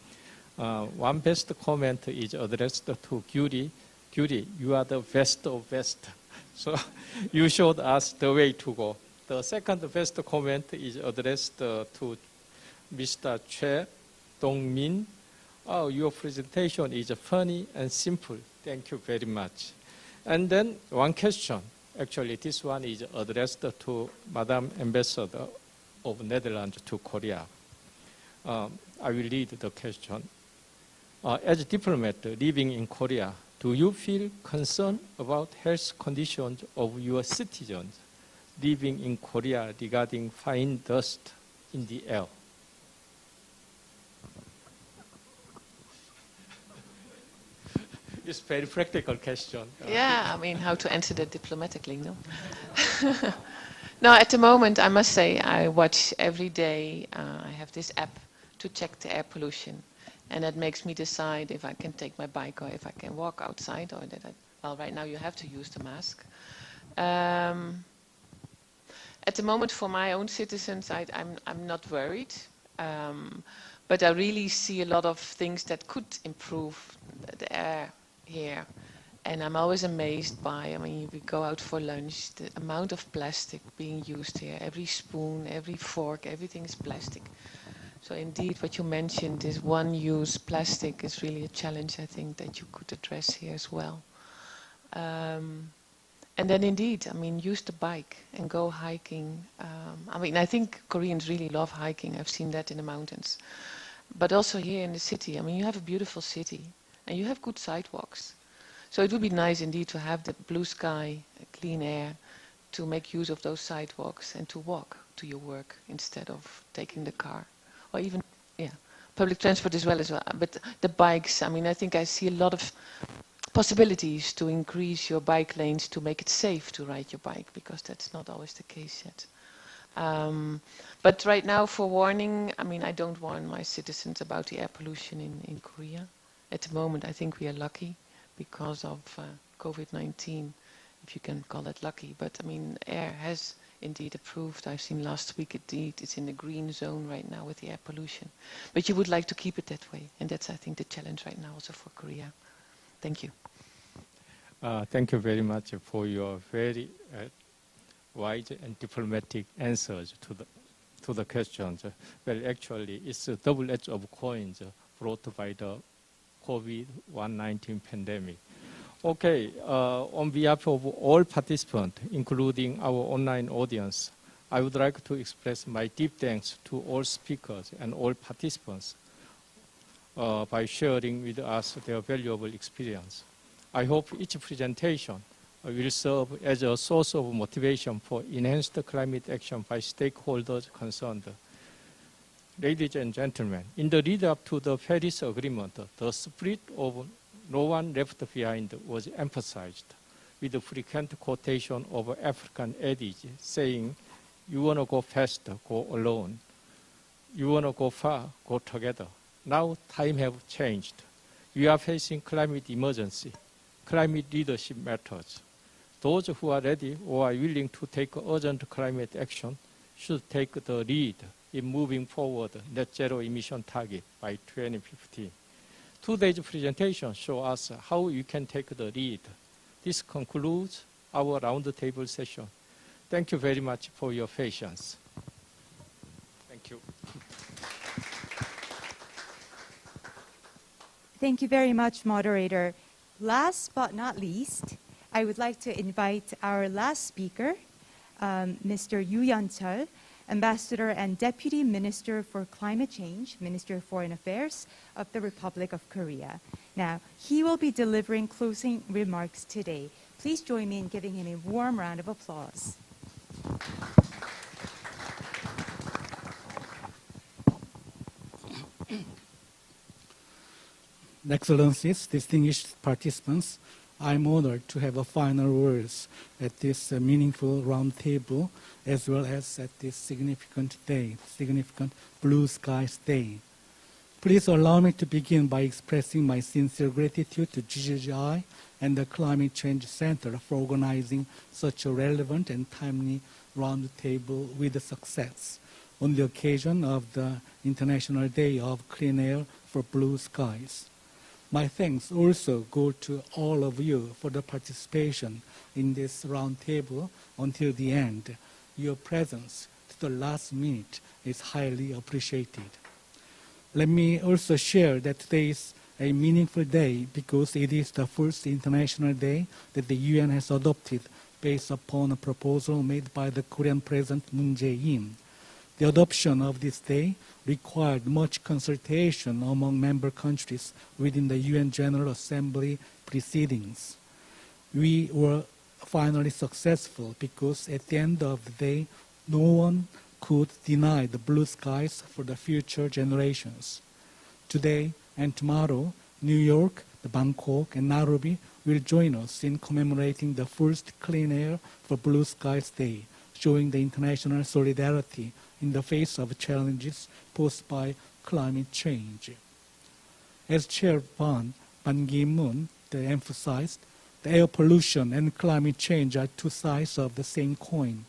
One best comment is addressed to Gyuri. Gyuri, you are the best of best. So you showed us the way to go. The second best comment is addressed to Mr. Choi Dong-min. Oh, your presentation is funny and simple. Thank you very much. And then one question. Actually, this one is addressed to Madam Ambassador of Netherlands to Korea. I will read the question. As a diplomat living in Korea, do you feel concerned about health conditions of your citizens living in Korea regarding fine dust in the air? It's a very practical question. Yeah, I mean, how to answer that diplomatically, no? No, at the moment, I must say, I watch every day. I have this app to check the air pollution. And that makes me decide if I can take my bike or if I can walk outside. Or that well, right now you have to use the mask. At the moment, for my own citizens, I'm not worried. But I really see a lot of things that could improve the air here. And I'm always amazed by, I mean, we go out for lunch, the amount of plastic being used here. Every spoon, every fork, everything is plastic. So indeed, what you mentioned, this one-use plastic is really a challenge, I think, that you could address here as well. And then indeed, I mean, use the bike and go hiking. I mean, I think Koreans really love hiking. I've seen that in the mountains. But also here in the city, I mean, you have a beautiful city and you have good sidewalks. So it would be nice indeed to have the blue sky, clean air, to make use of those sidewalks and to walk to your work instead of taking the car. Or even, yeah, public transport as well. But the bikes, I mean, I think I see a lot of possibilities to increase your bike lanes to make it safe to ride your bike, because that's not always the case yet. But right now, for warning, I mean, I don't warn my citizens about the air pollution in Korea. At the moment, I think we are lucky because of COVID-19, if you can call it lucky. But I mean, air has indeed improved. I've seen last week, indeed, it's in the green zone right now with the air pollution. But you would like to keep it that way. And that's, I think, the challenge right now also for Korea. Thank you. Thank you very much for your very wise and diplomatic answers to the questions. Well, actually, it's a double-edged of coins brought by the COVID-19 pandemic. Okay, on behalf of all participants, including our online audience, I would like to express my deep thanks to all speakers and all participants by sharing with us their valuable experience. I hope each presentation will serve as a source of motivation for enhanced climate action by stakeholders concerned. Ladies and gentlemen, in the lead-up to the Paris Agreement, the spirit of no one left behind was emphasized with the frequent quotation of African adage saying, "You want to go faster, go alone. You want to go far, go together." Now time have changed. We are facing climate emergency. Climate leadership matters. Those who are ready or are willing to take urgent climate action should take the lead in moving forward net zero emission target by 2050. Today's presentation shows us how you can take the lead. This concludes our roundtable session. Thank you very much for your patience. Thank you. Thank you very much, moderator. Last but not least, I would like to invite our last speaker, Mr. Jai-chul, Ambassador and Deputy Minister for Climate Change, Minister of Foreign Affairs of the Republic of Korea. Now, he will be delivering closing remarks today. Please join me in giving him a warm round of applause. Excellencies, distinguished participants, I'm honored to have a final words at this meaningful roundtable, as well as at this significant day, significant Blue Skies Day. Please allow me to begin by expressing my sincere gratitude to GGGI and the Climate Change Center for organizing such a relevant and timely roundtable with success on the occasion of the International Day of Clean Air for Blue Skies. My thanks also go to all of you for the participation in this roundtable until the end. Your presence to the last minute is highly appreciated. Let me also share that today is a meaningful day because it is the first international day that the UN has adopted based upon a proposal made by the Korean President Moon Jae-in. The adoption of this day required much consultation among member countries within the UN General Assembly proceedings. We were finally successful because at the end of the day, no one could deny the blue skies for the future generations. Today and tomorrow, New York, Bangkok, and Nairobi will join us in commemorating the first Clean Air for Blue Skies Day, showing the international solidarity in the face of challenges posed by climate change. As Chairperson Ban Ki-moon emphasized, the air pollution and climate change are two sides of the same coin.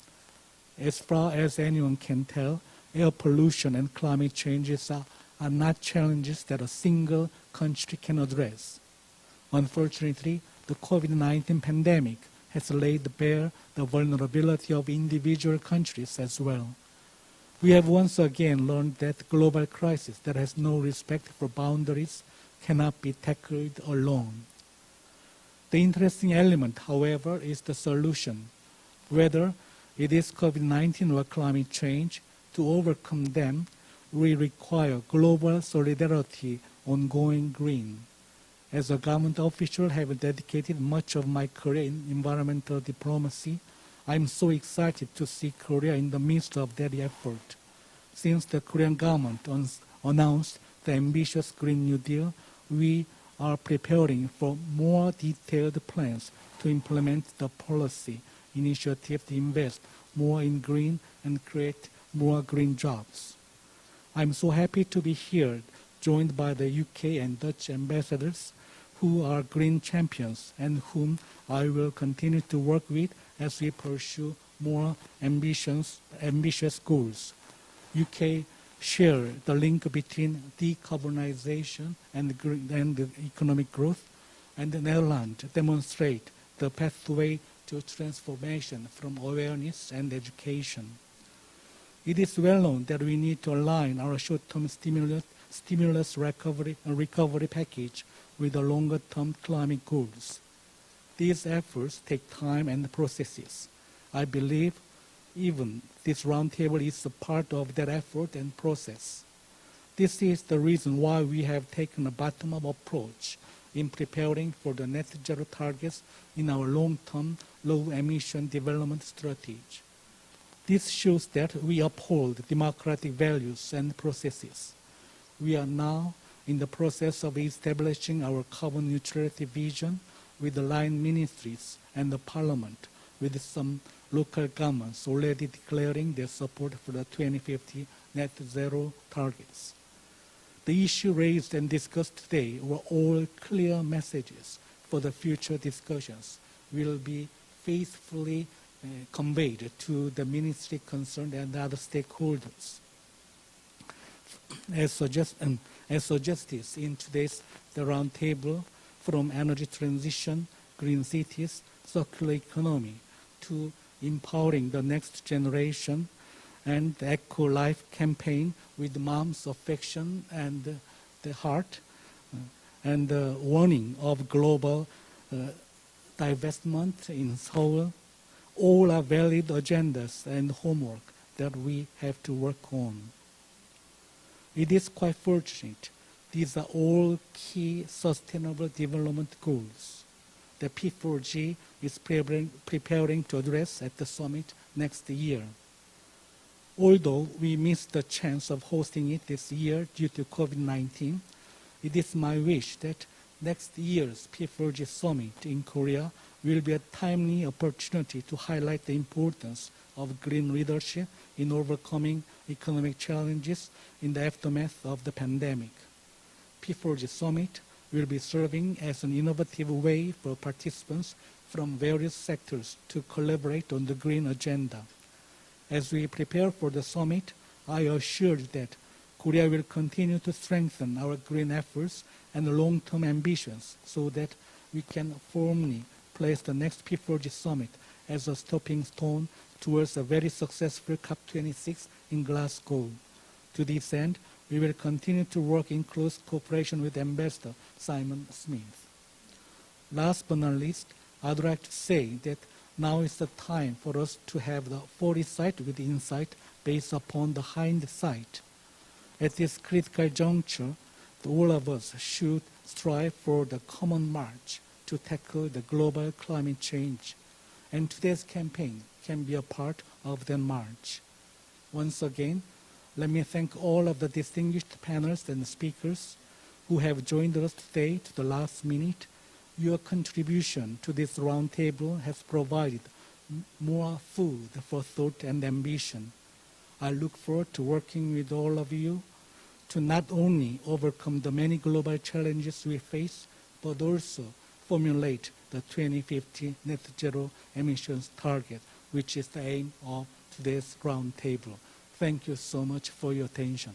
As far as anyone can tell, air pollution and climate changes are not challenges that a single country can address. Unfortunately, the COVID-19 pandemic has laid bare the vulnerability of individual countries as well. We have once again learned that global crisis that has no respect for boundaries cannot be tackled alone. The interesting element, however, is the solution. Whether it is COVID-19 or climate change, to overcome them, we require global solidarity on going green. As a government official, I have dedicated much of my career in environmental diplomacy. I'm so excited to see Korea in the midst of that effort. Since the Korean government announced the ambitious Green New Deal, we are preparing for more detailed plans to implement the policy initiative to invest more in green and create more green jobs. I'm so happy to be here, joined by the UK and Dutch ambassadors who are green champions and whom I will continue to work with as we pursue more ambitious goals. UK share the link between decarbonization and economic growth, and the Netherlands demonstrate the pathway to transformation from awareness and education. It is well known that we need to align our short-term stimulus recovery package with the longer-term climate goals. These efforts take time and processes. I believe even this roundtable is a part of that effort and process. This is the reason why we have taken a bottom-up approach in preparing for the net zero targets in our long-term low-emission development strategy. This shows that we uphold democratic values and processes. We are now in the process of establishing our carbon neutrality vision with the line ministries and the parliament, with some local governments already declaring their support for the 2050 net zero targets. The issue raised and discussed today were all clear messages for the future discussions will be faithfully conveyed to the ministry concerned and other stakeholders. As suggested in today's roundtable, from energy transition, green cities, circular economy, to empowering the next generation, and the Eco Life campaign with mom's affection and the heart, and the warning of global divestment in Seoul, all are valid agendas and homework that we have to work on. It is quite fortunate these are all key sustainable development goals that P4G is preparing to address at the summit next year. Although we missed the chance of hosting it this year due to COVID-19, it is my wish that next year's P4G summit in Korea will be a timely opportunity to highlight the importance of green leadership in overcoming economic challenges in the aftermath of the pandemic. P4G Summit will be serving as an innovative way for participants from various sectors to collaborate on the green agenda. As we prepare for the summit, I assure that Korea will continue to strengthen our green efforts and long-term ambitions so that we can firmly place the next P4G Summit as a stepping stone towards a very successful COP26 in Glasgow. To this end, we will continue to work in close cooperation with Ambassador Simon Smith. Last but not least, I'd like to say that now is the time for us to have the foresight with insight based upon the hindsight. At this critical juncture, all of us should strive for the common march to tackle the global climate change, and today's campaign can be a part of that march. Once again, let me thank all of the distinguished panelists and speakers who have joined us today to the last minute. Your contribution to this roundtable has provided more food for thought and ambition. I look forward to working with all of you to not only overcome the many global challenges we face, but also formulate the 2050 net zero emissions target, which is the aim of today's roundtable. Thank you so much for your attention.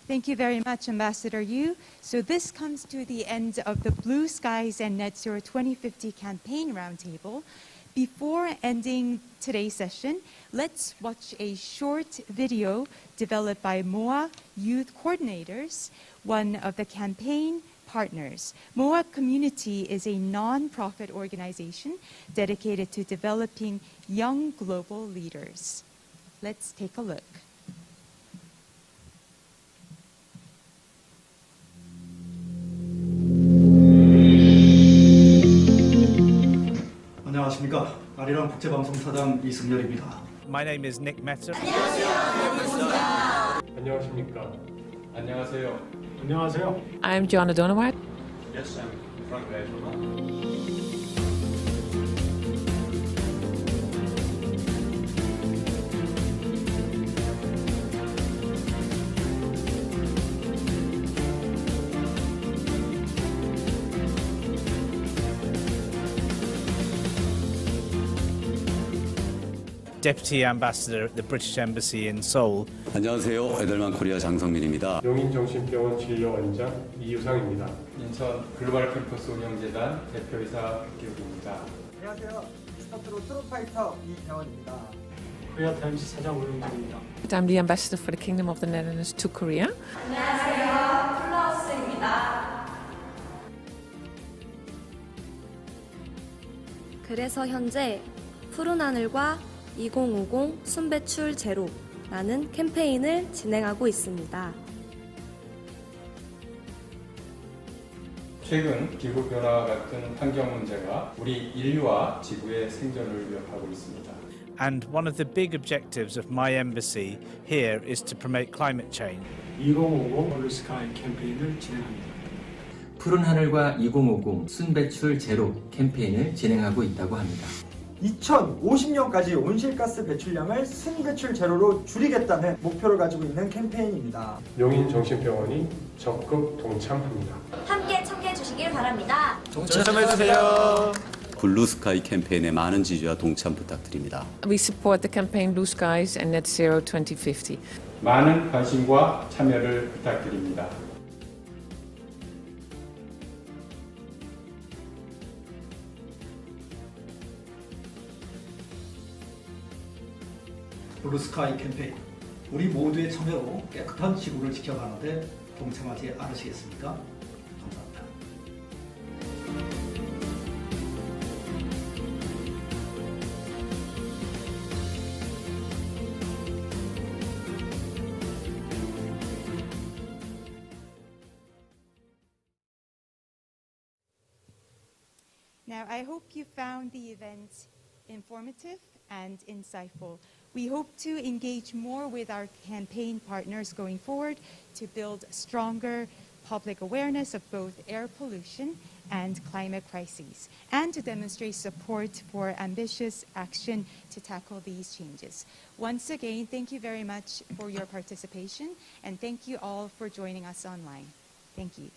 Thank you very much, Ambassador Yu. So this comes to the end of the Blue Skies and Net Zero 2050 campaign roundtable. Before ending today's session, let's watch a short video developed by MOA Youth Coordinators, one of the campaign partners. MOA Community is a non-profit organization dedicated to developing young global leaders. Let's take a look. 안녕하십니까. 아리랑 국제방송사장 이승열입니다. My name is Nick Mehta. 안녕하십니까. 안녕하세요. 안녕하세요. I'm Joanna Donawat. Yes, I'm Frank Rijsberman. Deputy Ambassador at the British Embassy in Seoul. 안녕하세요. 에델만 코리아 장성민입니다. 용인정신병원 진료원장 이유상입니다. 인천 글로벌 캠퍼스 운영재단 대표이사 박기욱입니다. 안녕하세요. 스타트로 트롯파이터 이태원입니다. 코리아타임스 사장 오영진입니다. I'm the ambassador for the Kingdom of the Netherlands to Korea. 안녕하세요. 플라우스입니다. 그래서 현재 푸른하늘과 2050 순배출 제로라는 캠페인을 진행하고 있습니다. 최근 기후변화와 같은 환경 문제가 우리 인류와 지구의 생존을 위협하고 있습니다. And one of the big objectives of my embassy here is to promote climate change. 2050 블루스카이 캠페인을 진행합니다. 푸른하늘과 2050 순배출 제로 캠페인을 진행하고 있다고 합니다. 2050년까지 온실가스 배출량을 순배출 제로로 줄이겠다는 목표를 가지고 있는 캠페인입니다. 용인정신병원이 적극 동참합니다. 함께 청취해 주시길 바랍니다. 동참해주세요. 블루스카이 캠페인에 많은 지지와 동참 부탁드립니다. We support the campaign Blue Skies and Net Zero 2050. 많은 관심과 참여를 부탁드립니다. 블루스카이 캠페인, 우리 모두의 참여로 깨끗한 지구를 지켜가는데 동참하지 않으시겠습니까? 감사합니다. Now, I hope you found the event informative and insightful. We hope to engage more with our campaign partners going forward to build stronger public awareness of both air pollution and climate crises, and to demonstrate support for ambitious action to tackle these changes. Once again, thank you very much for your participation, and thank you all for joining us online. Thank you.